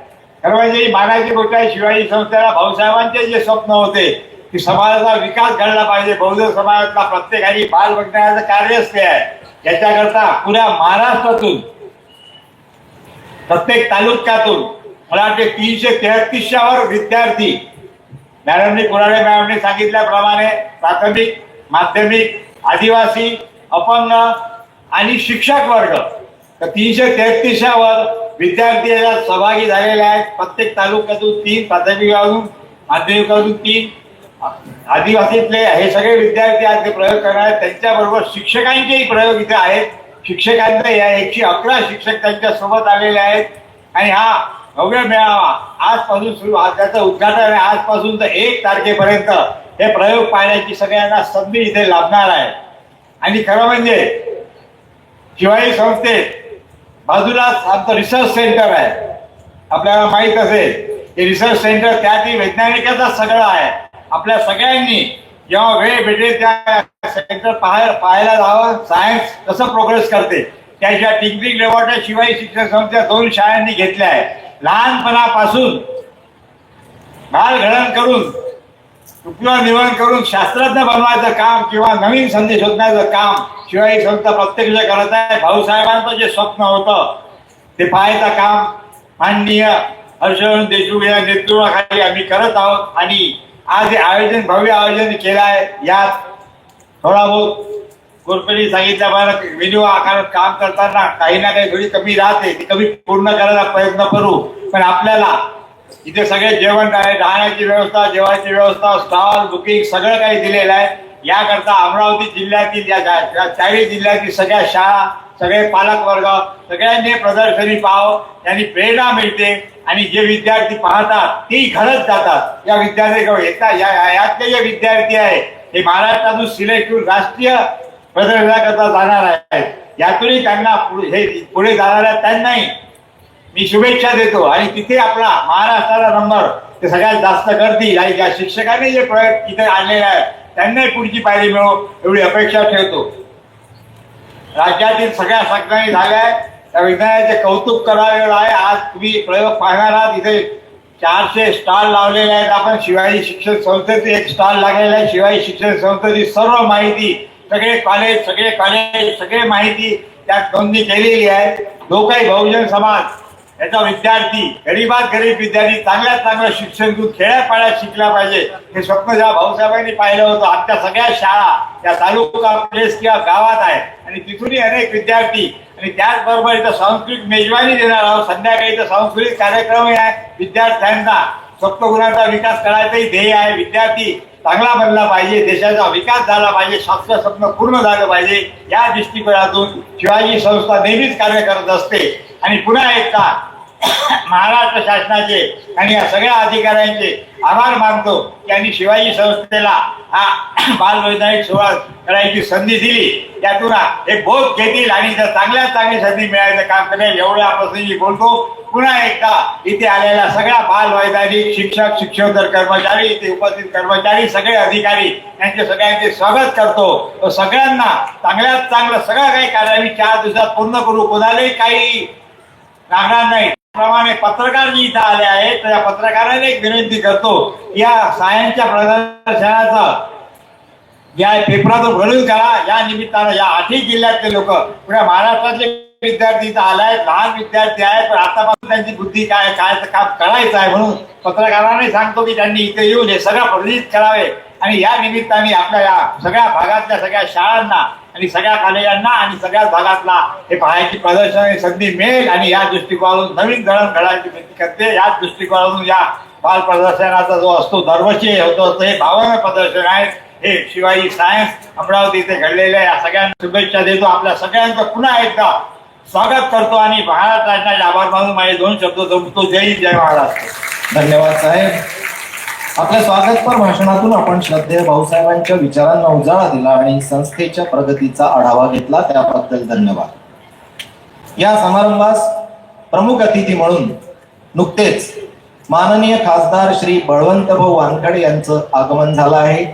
खरं म्हणजे ही मानाची गोष्ट आहे. शिवाजी संस्थेला भाऊसाहेबांचे जे स्वप्न होते की समाजाचा विकास घडला पाहिजे, बौद्ध समाजातला प्रत्येकाने बाल वैज्ञानिकाचं कार्यच ते आहे. याच्याकरता पुऱ्या महाराष्ट्रातून प्रत्येक तालुक्यातून मला वाटते 333वर विद्यार्थी मॅडमनी कुराडे मॅडमनी सांगितल्याप्रमाणे प्राथमिक माध्यमिक आदिवासी अपंग आणि शिक्षक वर्ग तर 333वर विद्यार्थी याच्यात सहभागी झालेले आहेत. प्रत्येक तालुक्यातून 3 प्राथमिकातून माध्यमिकातून 3 आदिवासीतले हे सगळे विद्यार्थी आज ते प्रयोग करणार आहेत. त्यांच्याबरोबर शिक्षकांचेही प्रयोग इथे आहेत. शिक्षकांचे या 111 शिक्षक त्यांच्या सोबत आलेले आहेत आणि हा भव्य मेळावा आजपासून सुरू त्याचं उद्घाटन आहे. आजपासून तर 1 तारखेपर्यंत हे प्रयोग पाहण्याची सगळ्यांना संधी इथे लाभणार आहे. आणि खरं म्हणजे शिवाजी संस्थेत बाजूलाच आमचं रिसर्च सेंटर आहे. आपल्याला माहीत असेल हे रिसर्च सेंटर त्यातील वैज्ञानिकाचा सगळं आहे. आपल्या सगळ्यांनी जेव्हा वेळ भेटेल त्या सेंटर पाहायला जावं. सायन्स कसं प्रोग्रेस करते त्याच्या टिंकरिंग लॅबोरेटरी शिवाजी शिक्षण संस्थेच्या 2 शाळांनी घेतल्या आहे. लहानपणापासून बालघडण करून उपयोग निवड करून शास्त्रज्ञ बनवायचं काम किंवा नवीन संधी शोधण्याचं काम शिवाजी संस्था प्रत्यक्ष करत आहे. भाऊसाहेबांचं जे स्वप्न होतं ते पाहायचं काम माननीय हर्षवर्धन देशमुख या नेतृत्वाखाली आम्ही करत आहोत. आणि आज हे आयोजन भव्य आयोजन केलं आहे. यात थोडा बहुत गोरपणी सांगितल्याप्रमाणे व्हिडिओ आकारात काम करताना काही ना काही थोडी कमी राहते ती कमी पूर्ण करायला प्रयत्न करू. पण आपल्याला इथे सगळे जेवण आहे, राहण्याची व्यवस्था, जेवायची व्यवस्था, स्टॉल बुकिंग सगळं काही दिलेलं आहे. याकरता अमरावती जिल्ह्यातील या 4 जिल्ह्यातील सगळ्या शाळा सगळे पालक वर्ग सगळ्यांनी प्रदर्शनी पाहावं. त्यांनी प्रेरणा मिळते आणि जे विद्यार्थी पाहतात तेही घरच जातात. या विद्यार्थी येतात यातले जे विद्यार्थी आहे हे महाराष्ट्रातून सिलेक्ट होऊन राष्ट्रीय प्रदर्शनाकरता जाणार आहेत. यातूनही त्यांना पुढे जाणाऱ्या त्यांनाही मी शुभेच्छा देतो. आणि तिथे आपला महाराष्ट्राला नंबर ते सगळ्यात जास्त करतील. आणि ज्या शिक्षकांनी जे प्रयोग इथे आणलेले आहेत त्यांनाही पुढची पायरी मिळो एवढी अपेक्षा ठेवतो. राज्यातील सगळ्या संघटना झाल्या आहेत. त्या विज्ञानाचे कौतुक करावे आहे. आज तुम्ही प्रयोग पाहणार आहात. इथे 400 स्टॉल लावलेले आहेत. आपण शिवाजी शिक्षण संस्थेचे एक स्टॉल लागलेला आहे. शिवाजी शिक्षण संस्थेची सर्व माहिती सगळे कॉलेज सगळे माहिती त्यात नोंदणी केलेली आहे. जो काही बहुजन समाज याचा विद्यार्थी गरीबात गरीब विद्यार्थी चांगल्यात चांगलं शिक्षण घेऊन खेड्यापाड्यात शिकला पाहिजे हे स्वप्न जेव्हा भाऊसाहेबांनी पाहिलं होतं. आमच्या सगळ्या शाळा त्या तालुका प्लेस किंवा गावात आहे आणि तिथूनही अनेक विद्यार्थी आणि त्याचबरोबर इथं सांस्कृतिक मेजवानी देणार आहोत. संध्याकाळी इथं सांस्कृतिक कार्यक्रमही आहे. विद्यार्थ्यांना सप्तगुणांचा विकास करायचंही ध्येय आहे. विद्यार्थी चांगला बनला पाहिजे, देशाचा विकास झाला पाहिजे, शास्त्र स्वप्न पूर्ण झालं पाहिजे या दृष्टिकोनातून शिवाजी संस्था नेहमीच कार्य करत असते. आणि पुन्हा एकदा महाराष्ट्र शासनाचे आणि या सगळ्या अधिकाऱ्यांचे आभार मानतो की यांनी शिवाजी संस्थेला हा बालवैज्ञानिक सोहळा करायची संधी दिली. त्यातून हे बोध घेतील आणि जर चांगल्यात चांगली संधी मिळायचं काम करेल एवढ्या प्रसंगी बोलतो. पुन्हा एकदा इथे आलेल्या सगळ्या बालवैज्ञानिक शिक्षक शिक्षकेतर कर्मचारी इथे उपस्थित कर्मचारी सगळे अधिकारी यांचे सगळ्यांचे स्वागत करतो. सगळ्यांना चांगल्यात चांगलं सगळं काही कार्य आम्ही 4 दिवसात पूर्ण करू. कोणालाही काही लागणार नाही. प्रमाणे पत्रकार जी इथं आले आहेत त्या पत्रकारांनी एक विनंती करतो या सायन्सच्या प्रदर्शनाचा या पेपरातून भरून करा. या निमित्तानं या 8 जिल्ह्यातले लोक पुऱ्या महाराष्ट्रातले विद्यार्थी इथं आले आहेत. लहान विद्यार्थी आहेत पण आतापासून त्यांची बुद्धी काय काम करायचं आहे म्हणून पत्रकारांनी सांगतो की त्यांनी इथे येऊन हे सगळं प्रदर्शित करावे. आणि या निमित्ताने आपल्या या सगळ्या भागातल्या सगळ्या शाळांना आणि सगळ्या कॉलेजांना आणि सगळ्याच भागातला हे पाहायची प्रदर्शनाची संधी मिळेल. आणि या दृष्टिकोनातून नवीन जळण घडायची विनंती करते. याच दृष्टिकोनातून या बाल प्रदर्शनाचा जो असतो दरवर्षी होतो हे 52 प्रदर्शन आहे. हे शिवाजी सायन्स अमरावती इथे घडलेले या सगळ्यांना शुभेच्छा देतो. आपल्या सगळ्यांचं पुन्हा एकदा स्वागत करतो आणि महाराष्ट्र राज्याचे आभार मानून माझे 2 शब्द संपतो. जय हिंद, जय महाराष्ट्र. धन्यवाद साहेब. आपल्या स्वागतपर भाषणातून आपण श्रद्धेय भाऊसाहेबांच्या विचारांना उजाळा दिला आणि संस्थेच्या प्रगतीचा आढावा घेतला त्याबद्दल धन्यवाद. या समारंभास प्रमुख अतिथी म्हणून नुकतेच माननीय खासदार श्री बळवंतभाऊ वानखडे यांचं आगमन झालं आहे.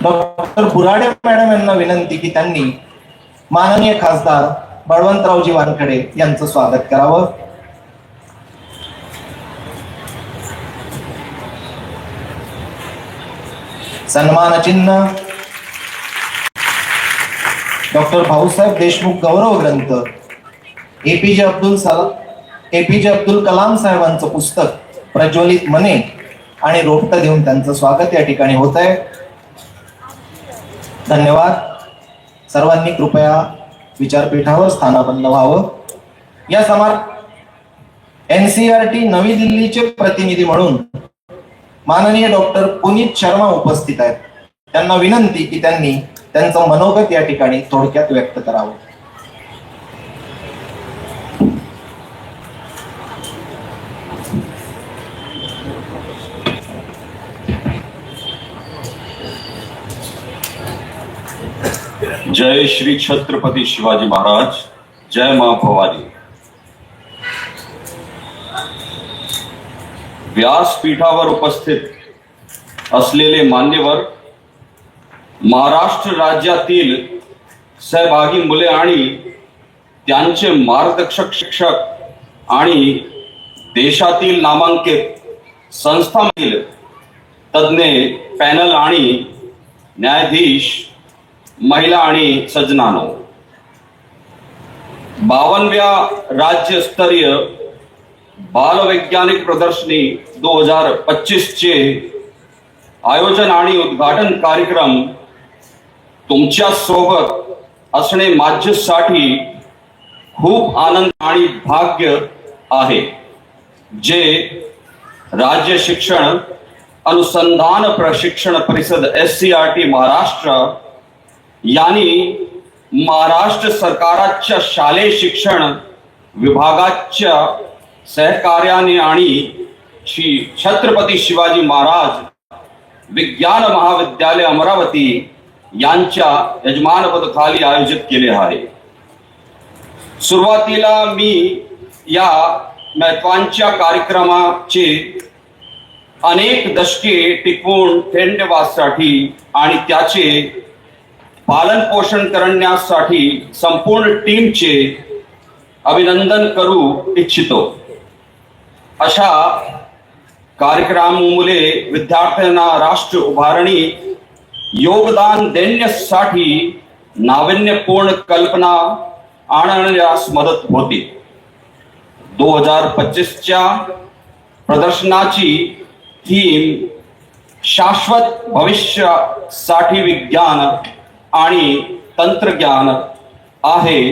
डॉक्टर बुराडे मॅडम यांना विनंती की त्यांनी माननीय खासदार बळवंतरावजी वानखडे यांचं स्वागत करावं. सन्मान चिन्ह डॉक्टर भाऊसाहेब देशमुख गौरव ग्रंथ, एपीजे अब्दुल कलाम साहेबांचं पुस्तक प्रज्वलित मने आणि रोपटं देऊन त्यांचं स्वागत या ठिकाणी होत आहे. धन्यवाद. सर्वांनी कृपया विचारपीठावर स्थानापन्न व्हावं. या NCERT नवी दिल्लीचे प्रतिनिधी म्हणून माननीय डॉक्टर पुनीत शर्मा उपस्थित आहेत. त्यांना विनंती की त्यांनी त्यांचं मनोगत या ठिकाणी थोडक्यात व्यक्त करावं. जय श्री छत्रपती शिवाजी महाराज. जय मा भवानी. व्यासपीठावर उपस्थित असलेले मान्यवर, महाराष्ट्र राज्यातील सहभागी मुले आणि त्यांचे मार्गदर्शक शिक्षक आणि देशातील नामांकित संस्थांमधील तज्ञ पॅनल आणि न्यायाधीश, महिला आणि सज्जनांनो, 52व्या राज्यस्तरीय बालवैज्ञानिक प्रदर्शनी 2025 चे आयोजन आणि उद्घाटन कार्यक्रम तुमच्या सोबत असणे माझ्यासाठी खूप आनंद आणि भाग्य आहे. जे राज्य शिक्षण अनुसंधान प्रशिक्षण परिषद SCERT महाराष्ट्र यांनी महाराष्ट्र सरकारच्या शालेय शिक्षण विभागाच्या सहकार्याने आणि श्री छत्रपती शिवाजी महाराज विज्ञान महाविद्यालय अमरावती यांच्या यजमानपदाखाली आयोजित केले आहे. सुरुवातीला मी या महत्त्वाच्या कार्यक्रमाचे अनेक दशके टिकवून ठेवण्यासाठी आणि त्याचे पालन पोषण करण्यासाठी संपूर्ण टीमचे अभिनंदन करू इच्छितो. अशा कार्यक्रमामुळे विद्यार्थ्यांना राष्ट्र उभारणी योगदान देण्यासाठी नाविन्यपूर्ण कल्पना आणण्यास मदत होते. 2025च्या प्रदर्शनाची थीम शाश्वत भविष्यासाठी विज्ञान आणि तंत्रज्ञान आहे,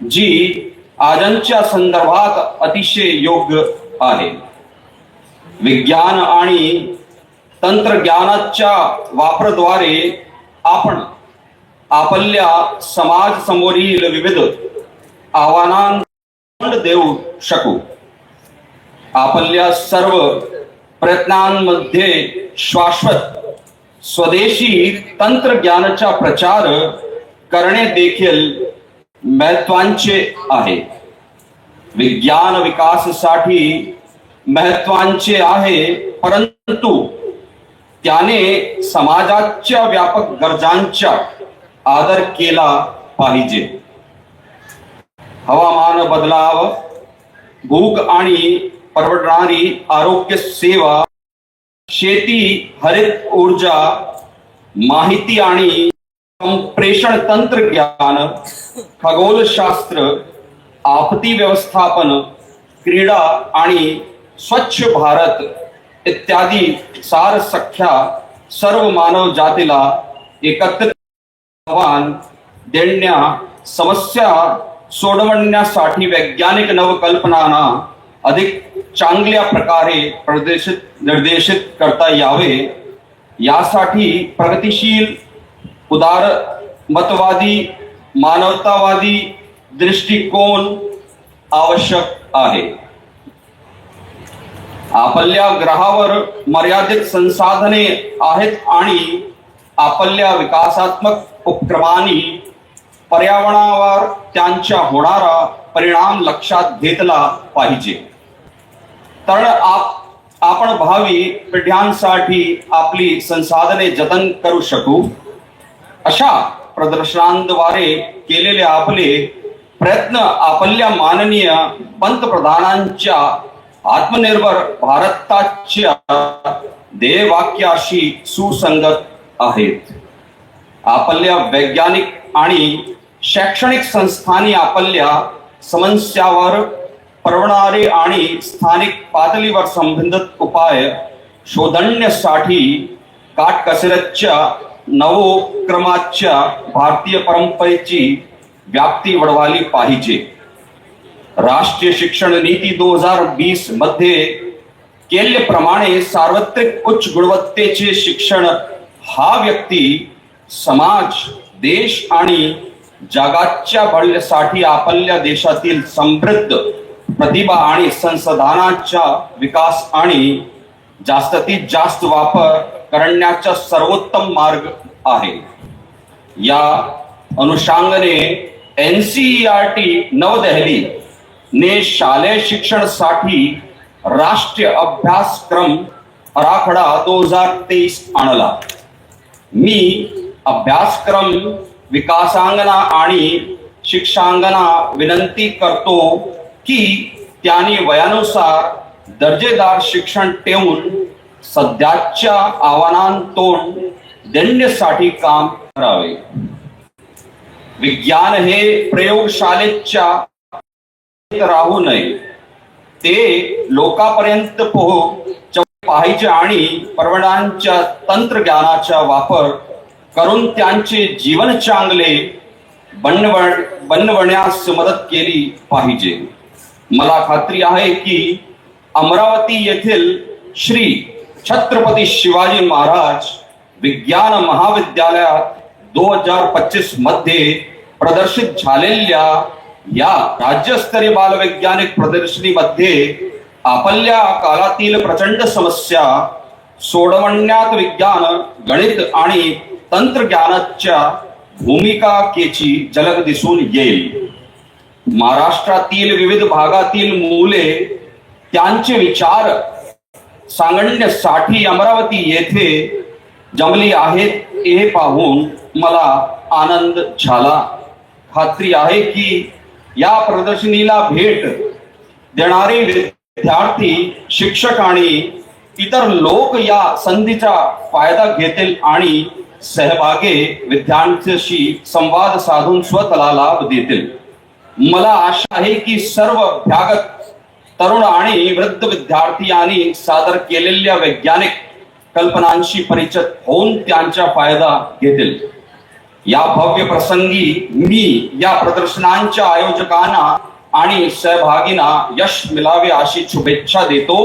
जी आजच्या संदर्भात अतिशय योग्य आहे. विज्ञान आणि तंत्रज्ञानाच्या वापराद्वारे आपण आपल्या समाज समोरील विविध आव्हानांना तोंड देऊ शकू. आपल्या सर्व प्रयत्नांमध्ये शाश्वत स्वदेशी तंत्रज्ञानाचा प्रचार करणे देखील महत्त्वाचे आहे. विज्ञान विकासासाठी महत्त्वाचे आहे, परंतु त्याने समाजाच्या व्यापक गरजांचा आदर केला पाहिजे. हवामान बदलाव, भूक आणि परवडणारी आरोग्य सेवा, शेती, हरित ऊर्जा, माहिती आणि संप्रेषण तंत्रज्ञान, खगोलशास्त्र, आपत्ती व्यवस्थापन, क्रीडा आणि स्वच्छ भारत इत्यादी सारसख्या सर्व मानव जातीला एकत्रित आव्हान देण्या समस्या सोडवण्यासाठी वैज्ञानिक नवकल्पनांना अधिक चांगल्या प्रकारे निर्देशित करता यावे, यासाठी प्रगतिशील, उदारमतवादी, मानवतावादी दृष्टिकोन आवश्यक आहे. आपल्या ग्रहावर मर्यादित संसाधने आहेत आणि आपल्या विकासात्मक उपक्रमांनी पर्यावरणावर त्यांचा होणारा परिणाम लक्षात घेतला पाहिजे. तर आपण भावी पिढ्यांसाठी आपली संसाधने जतन करू शकू. अशा प्रदर्शनांद्वारे केलेले आपले प्रयत्न आपल्या माननीय पंतप्रधानांच्या आत्मनिर्भर भारताच्या ध्येयवाक्याशी सुसंगत आहेत. आपल्या वैज्ञानिक आणि शैक्षणिक संस्थांनी आपल्या समस्यावर परवणारे आणि स्थानिक पातळीवर संबंधित उपाय शोधण्यासाठी काटकसरीच्या नवोक्रमाच्या भारतीय परंपरेची व्याप्ती वाढवली पाहिजे. राष्ट्रीय शिक्षण नीती 2020 मध्ये केल्याप्रमाणे सार्वत्रिक उच्च गुणवत्तेचे शिक्षण हा व्यक्ती, समाज, देश आणि जगाच्या भल्यासाठी आपल्या देशातील समृद्ध प्रतिभा आणि संसाधनांचा विकास आणि जास्तीत जास्त वापर करण्याचा सर्वोत्तम मार्ग आहे. या अनुषंगाने NCERT नवदहली ने शालेय शिक्षणासाठी राष्ट्रीय अभ्यासक्रम आराखडा 2023 आणला. मी अभ्यासक्रम विकासांगना आणि शिक्षांगना विनंती करतो की त्यांनी वयानुसार दर्जेदार शिक्षण ठेवून सध्याच्या आव्हानांना तोंड देण्यासाठी काम करावे. विज्ञान हे प्रयोगशाळेच्या राहू नये, ते लोकांपर्यंत पोहोचले पाहिजे आणि परवडणाऱ्या तंत्रज्ञानाचा वापर करून त्यांचे जीवन चांगले बनवण्यास मदत केली पाहिजे. मला खात्री आहे की अमरावती येथील श्री छत्रपती शिवाजी महाराज विज्ञान महाविद्यालयात 2025 मध्ये प्रदर्शित झालेल्या या राज्यस्तरीय बालवैज्ञानिक प्रदर्शनीमध्ये आपल्या काळातील प्रचंड समस्या सोडवण्यात विज्ञान, गणित आणि तंत्रज्ञानाच्या भूमिकेची झलक दिसून येईल. महाराष्ट्रातील विविध भागातील मुले त्यांचे विचार सांगण्यासाठी अमरावती येथे जमली आहेत हे पाहून मला आनंद झाला. खात्री आहे की या प्रदर्शनीला भेट देणारे विद्यार्थी, शिक्षक आणि इतर लोक या संधीचा फायदा घेतील आणि सहभागी विद्यार्थ्यांशी संवाद साधून स्वतःला लाभ देतील. मला आशा आहे की सर्व अभ्यागत तरुण आणि वृद्ध विद्यार्थी सादर केलेल्या वैज्ञानिक कल्पनांशी परिचित होऊन त्यांचा फायदा घेतील. या भव्य प्रसंगी मी या प्रदर्शनांच्या आयोजकांना आणि सहभागींना यश मिळावे अशी शुभेच्छा देतो.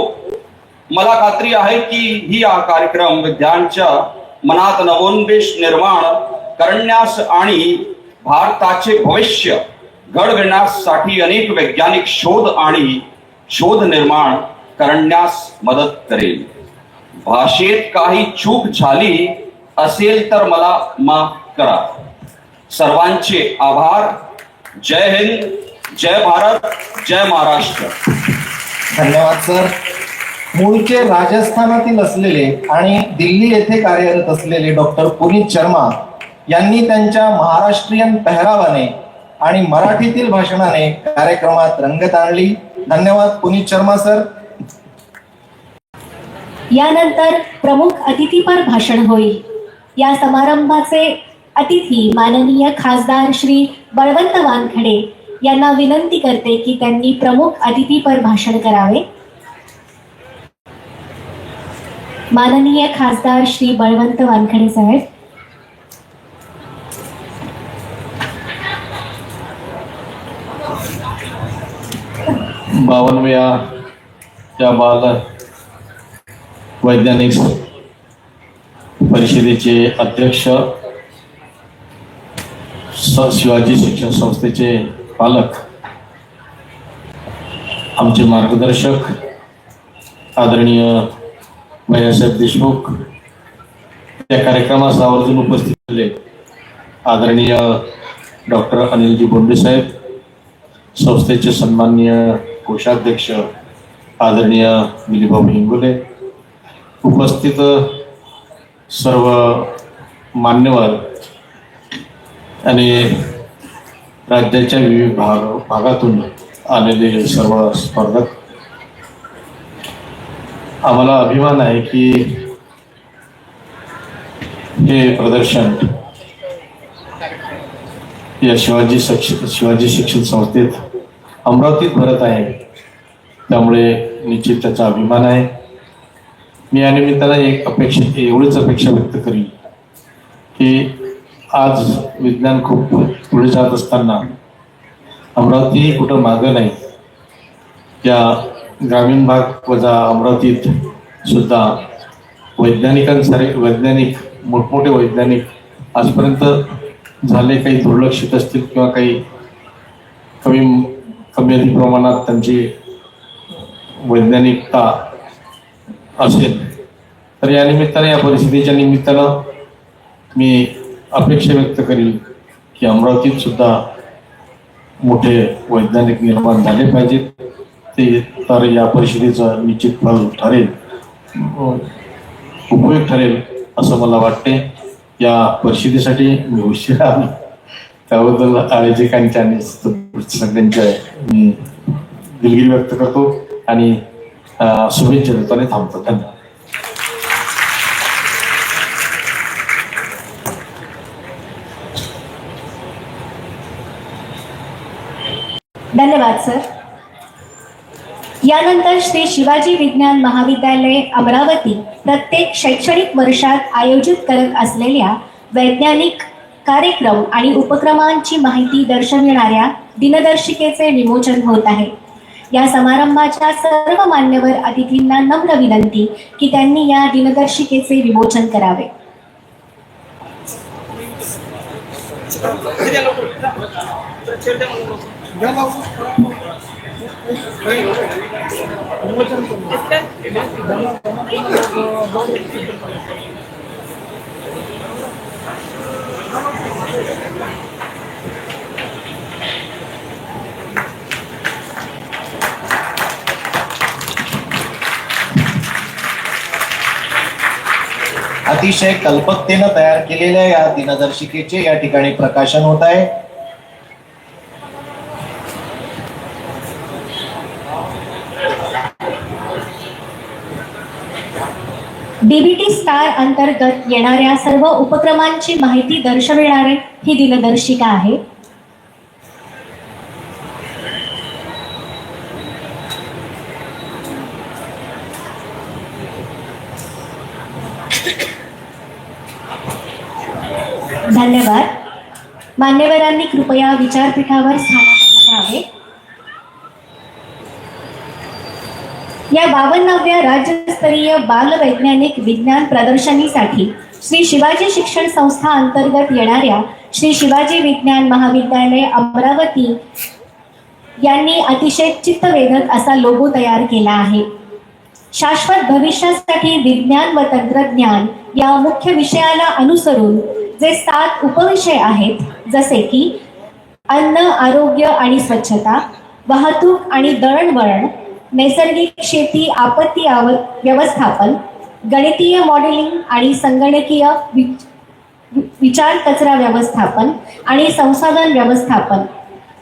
मला खात्री आहे की ही हा कार्यक्रम विद्यार्थ्यांच्या मनात नवोन्मेष निर्माण करण्यास आणि भारताचे भविष्य घडविण्यासाठी अनेक वैज्ञानिक शोध निर्माण करण्यास मदत करेल. भाषेत काही चूक झाली असेल तर मला माफ करा. सर्वांचे आभार. जय हिंद, जय भारत, जय महाराष्ट्र. धन्यवाद सर. मूळचे राजस्थानातील असलेले आणि दिल्ली येथे कार्यरत असलेले डॉक्टर पुनीत शर्मा यांनी त्यांच्या महाराष्ट्रीयन पेहरावाने आणि मराठीतील भाषणाने कार्यक्रमात रंगत आणली. धन्यवाद पुनीत शर्मा सर. यानंतर प्रमुख अतिथीपर भाषण होईल. या समारंभाचे अतिथी माननीय खासदार श्री बळवंत वानखडे यांना विनंती करते की त्यांनी प्रमुख अतिथीपर भाषण करावे. माननीय खासदार श्री बळवंत वानखडे साहेब. बावनव्या त्या बाल वैज्ञानिक परिषदेचे अध्यक्ष, शिवाजी शिक्षण संस्थेचे पालक, आमचे मार्गदर्शक आदरणीय भैयासाहेब देशमुख, त्या कार्यक्रमास आवर्जून उपस्थित झाले आदरणीय डॉक्टर अनिलजी बोंडे साहेब, संस्थेचे सन्माननीय कोषाध्यक्ष आदरणीय मिलीभाऊ हिंगोले, उपस्थित सर्व मान्यवर आणि राज्याच्या विविध भागातून आलेले सर्व स्पर्धक, आम्हाला अभिमान आहे की हे प्रदर्शन या शिवाजी शिक्षण संस्थेत अमरावतीत भरत आहे, त्यामुळे निश्चित त्याचा अभिमान आहे. मी या निमित्तानं एवढीच अपेक्षा व्यक्त करीन की आज विज्ञान खूप पुढे जात असताना अमरावती कुठं मागं नाही. या ग्रामीण भाग वजा अमरावतीत सुद्धा वैज्ञानिक मोठमोठे वैज्ञानिक आजपर्यंत झाले, काही दुर्लक्षित असतील किंवा काही कमी अधिक प्रमाणात त्यांची वैज्ञानिकता असेल, तर या निमित्ताने, या परिस्थितीच्या निमित्तानं मी अपेक्षा व्यक्त करीन की अमरावतीत सुद्धा मोठे वैज्ञानिक निर्माण झाले पाहिजेत. ते तर या परिस्थितीचं निश्चित फल ठरेल, उपयोग ठरेल असं मला वाटते. या परिस्थितीसाठी मी उशीर आलो, त्याबद्दल आयोजकांच्या आणि सगळ्यांच्या मी दिलगिरी व्यक्त करतो आणि शुभेच्छा देताना थांबतो. धन्यवाद. धन्यवाद सर. यानंतर श्री शिवाजी विज्ञान महाविद्यालय अमरावती प्रत्येक शैक्षणिक वर्षात आयोजित करत असलेल्या वैज्ञानिक कार्यक्रम आणि उपक्रमांची माहिती दर्शविणाऱ्या दिनदर्शिकेचे विमोचन होत आहे. या समारंभाच्या सर्व मान्यवर अतिथींना नम्र विनंती की त्यांनी या दिनदर्शिकेचे विमोचन करावे. अतिशय कल्पकतेनं तयार केलेल्या या दिनदर्शिकेचे या ठिकाणी प्रकाशन होत आहे. डीबीटी स्टार अंतर्गत येणाऱ्या सर्व उपक्रमांची माहिती दर्शविणारे ही दिनदर्शिका आहे. धन्यवाद. मान्यवरांनी कृपया विचारपीठावर स्थानापन्न करावे. या 52व्या राज्यस्तरीय बालवैज्ञानिक विज्ञान प्रदर्शनीसाठी श्री शिवाजी शिक्षण संस्था अंतर्गत येणाऱ्या श्री शिवाजी विज्ञान महाविद्यालय अमरावती यांनी अतिशय चित्तवेधक असा लोगो तयार केला आहे. शाश्वत भविष्यासाठी विज्ञान व तंत्रज्ञान या मुख्य विषयाला अनुसरून जे 7 उपविषय आहेत, जसे की अन्न, आरोग्य आणि स्वच्छता, वाहतूक आणि दळणवळण, नैसर्गिक शेती, आपत्ती व्यवस्थापन, गणितीय मॉडेलिंग आणि संगणकीय विचार, कचरा व्यवस्थापन आणि संसाधन व्यवस्थापन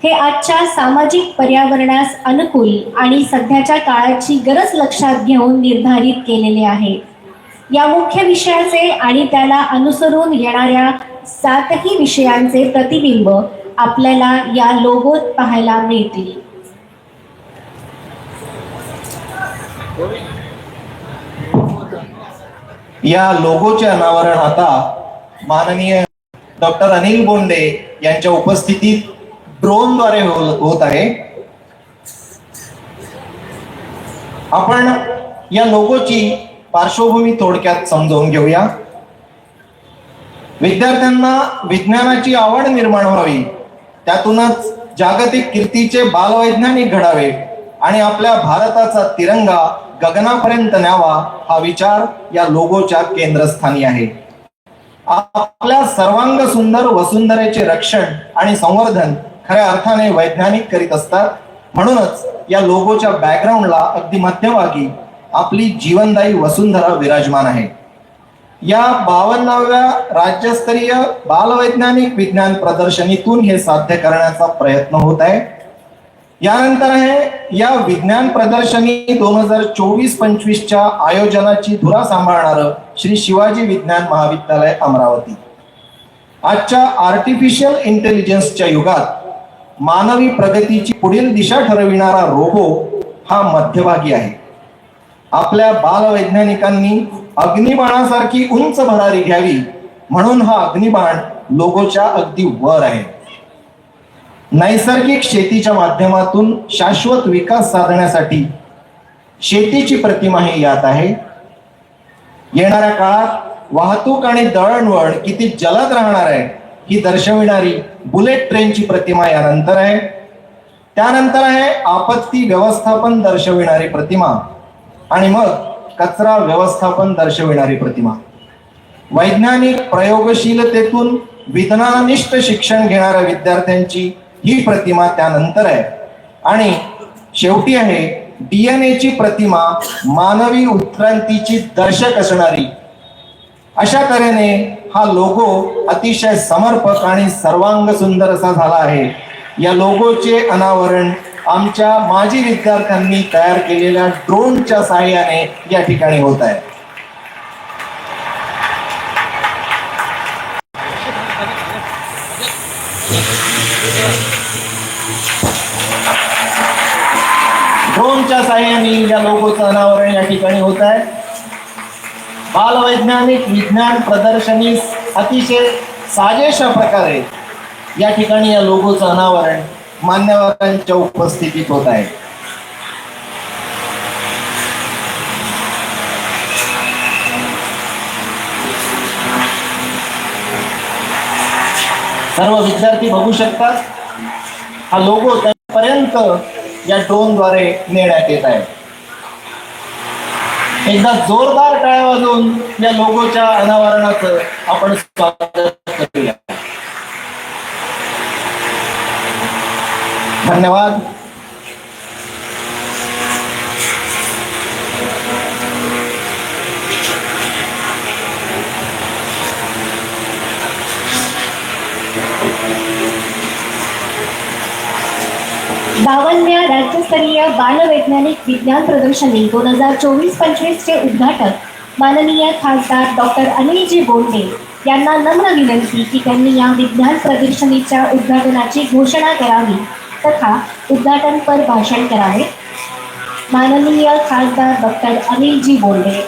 हे आजच्या सामाजिक पर्यावरणास अनुकूल आणि सध्याच्या काळाची गरज लक्षात घेऊन निर्धारित केलेले आहे. या मुख्य विषयाचे आणि त्याला अनुसरून येणाऱ्या 7ही विषयांचे प्रतिबिंब आपल्याला या लोगोत पाहायला मिळतील. या लोगोचे अनावरण आता माननीय डॉक्टर अनिल बोंडे यांच्या उपस्थितीत ड्रोनद्वारे होत आहे. आपण या लोगोची पार्श्वभूमी थोडक्यात समजावून घेऊया. विद्यार्थ्यांना विज्ञानाची आवड निर्माण व्हावी, त्यातूनच जागतिक कीर्तीचे बालवैज्ञानिक घडावे आणि आपल्या भारताचा तिरंगा गगनापर्यंत न्यावा हा विचार या लोगोच्या केंद्रस्थानी आहे. आपल्या सर्वांग सुंदर वसुंधरेचे रक्षण आणि संवर्धन खऱ्या अर्थाने वैज्ञानिक करीत असतात. म्हणूनच या लोगोच्या बॅकग्राऊंडला अगदी मध्यभागी आपली जीवनदायी वसुंधरा विराजमान आहे. या 52व्या राज्यस्तरीय बालवैज्ञानिक विज्ञान प्रदर्शनीतून हे साध्य करण्याचा प्रयत्न होत आहे. यानंतर आहे या विज्ञान प्रदर्शनी 2024-25च्या आयोजनाची धुरा सांभाळणारं श्री शिवाजी विज्ञान महाविद्यालय अमरावती. आजच्या आर्टिफिशियल इंटेलिजन्सच्या युगात मानवी प्रगतीची पुढील दिशा ठरविणारा रोबो हा मध्यभागी आहे. आपल्या बालवैज्ञानिकांनी अग्निबाणासारखी उंच भरारी घ्यावी म्हणून हा अग्निबाण लोगोच्या अगदी वर आहे. नैसर्गिक शेतीच्या माध्यमातून शाश्वत विकास साधण्यासाठी शेतीची प्रतिमा ही यात आहे. येणाऱ्या काळात वाहतूक आणि दळणवळण किती जलद राहणार आहे ही दर्शविणारी बुलेट ट्रेनची प्रतिमा यानंतर आहे. त्यानंतर आहे आपत्ती व्यवस्थापन दर्शविणारी प्रतिमा आणि मग कचरा व्यवस्थापन दर्शविणारी प्रतिमा. वैज्ञानिक प्रयोगशीलतेतून विज्ञाननिष्ठ शिक्षण घेणाऱ्या विद्यार्थ्यांची ही प्रतिमा त्यानंतर आहे. आणि शेवटी आहे DNA ची प्रतिमा, मानवी उत्क्रांतीची दर्शक असणारी. अशा तऱ्हेने हा लोगो अतिशय समर्पक आणि सर्वांग सुंदर असा झाला आहे. या लोगोचे अनावरण आमच्या माजी विद्यार्थ्यांनी तयार केलेल्या ड्रोनच्या सहाय्याने या ठिकाणी होत आहे. ड्रोनच्या सहाय्याने या लोगोचं अनावरण या ठिकाणी होत आहे. बालवैज्ञानिक विज्ञान प्रदर्शनी अतिशय साजेशा प्रकारे या ठिकाणी या लोगोचं अनावरण मान्यवरांच्या उपस्थितीत होत आहे. सर्व विद्यार्थी बघू शकतात. हा लोगो त्यापर्यंत या ड्रोनद्वारे नेण्यात येत आहे. एकदा जोरदार टाळ्या वाजवून या लोगोच्या अनावरणाचं आपण स्वागत करूया. धन्यवाद. बावन्या राज्यस्तरीय बालवैज्ञानिक विज्ञान प्रदर्शनी 2024-25 चे उद्घाटक माननीय खासदार डॉक्टर अनिलजी बोंडे यांना नम्र विनंती की त्यांनी या विज्ञान प्रदर्शनीच्या उद्घाटनाची घोषणा करावी तथा उद्घाटनपर भाषण करावे. माननीय खासदार डॉक्टर अनिलजी बोंडे.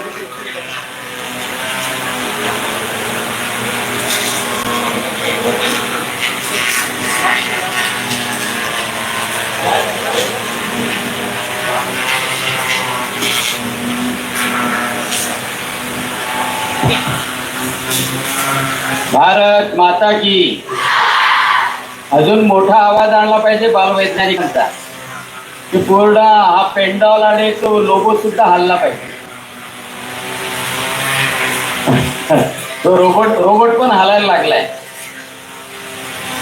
भारत माता की. अजून मोठा आवाज आणला पाहिजे बालवैज्ञानिकांचा की पूर्ण हा पेंडॉल आणि तो लोगो सुद्धा हलला पाहिजे. तो रोबोट पण हलायला लागलाय.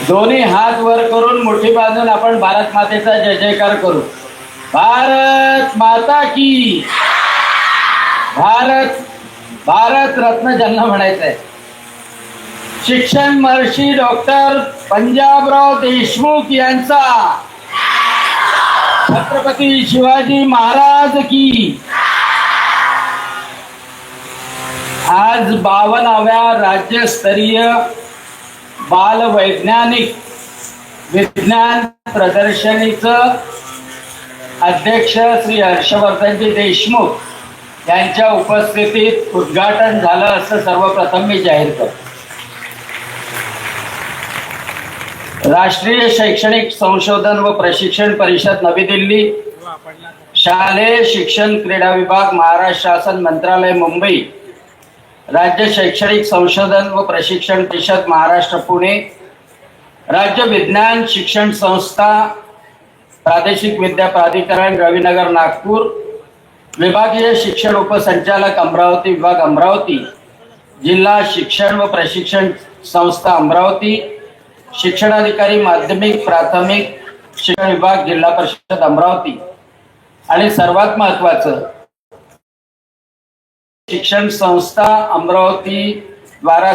दोन्ही हात वर करून मुठी बांधून आपण भारत मातेचा जय जयकार करू. भारत माता की. भारत रत्न ज्यांना म्हणायचं आहे शिक्षण महर्षी डॉक्टर पंजाबराव देशमुख यांचा, छत्रपती शिवाजी महाराज की. आज 52व्या राज्यस्तरीय बालवैज्ञानिक विज्ञान प्रदर्शनीचं अध्यक्ष श्री हर्षवर्धनजी देशमुख यांच्या उपस्थितीत उद्घाटन झालं असं सर्वप्रथम मी जाहीर करतो. राष्ट्रीय शैक्षणिक संशोधन व प्रशिक्षण परिषद नवी दिल्ली, शालेय शिक्षण क्रीडा विभाग महाराष्ट्र शासन मंत्रालय मुंबई, राज्य शैक्षणिक संशोधन व प्रशिक्षण परिषद महाराष्ट्र पुणे, राज्य विज्ञान शिक्षण संस्था प्रादेशिक विद्या प्राधिकरण रविनगर नागपूर, विभागीय शिक्षण उपसंचालक अमरावती विभाग अमरावती, जिल्हा शिक्षण व प्रशिक्षण संस्था अमरावती, शिक्षणाधिकारी माध्यमिक प्राथमिक शिक्षण विभाग जिल्हा परिषद अमरावती आणि सर्वात महत्त्वाचं शिक्षण संस्था अमरावती द्वारा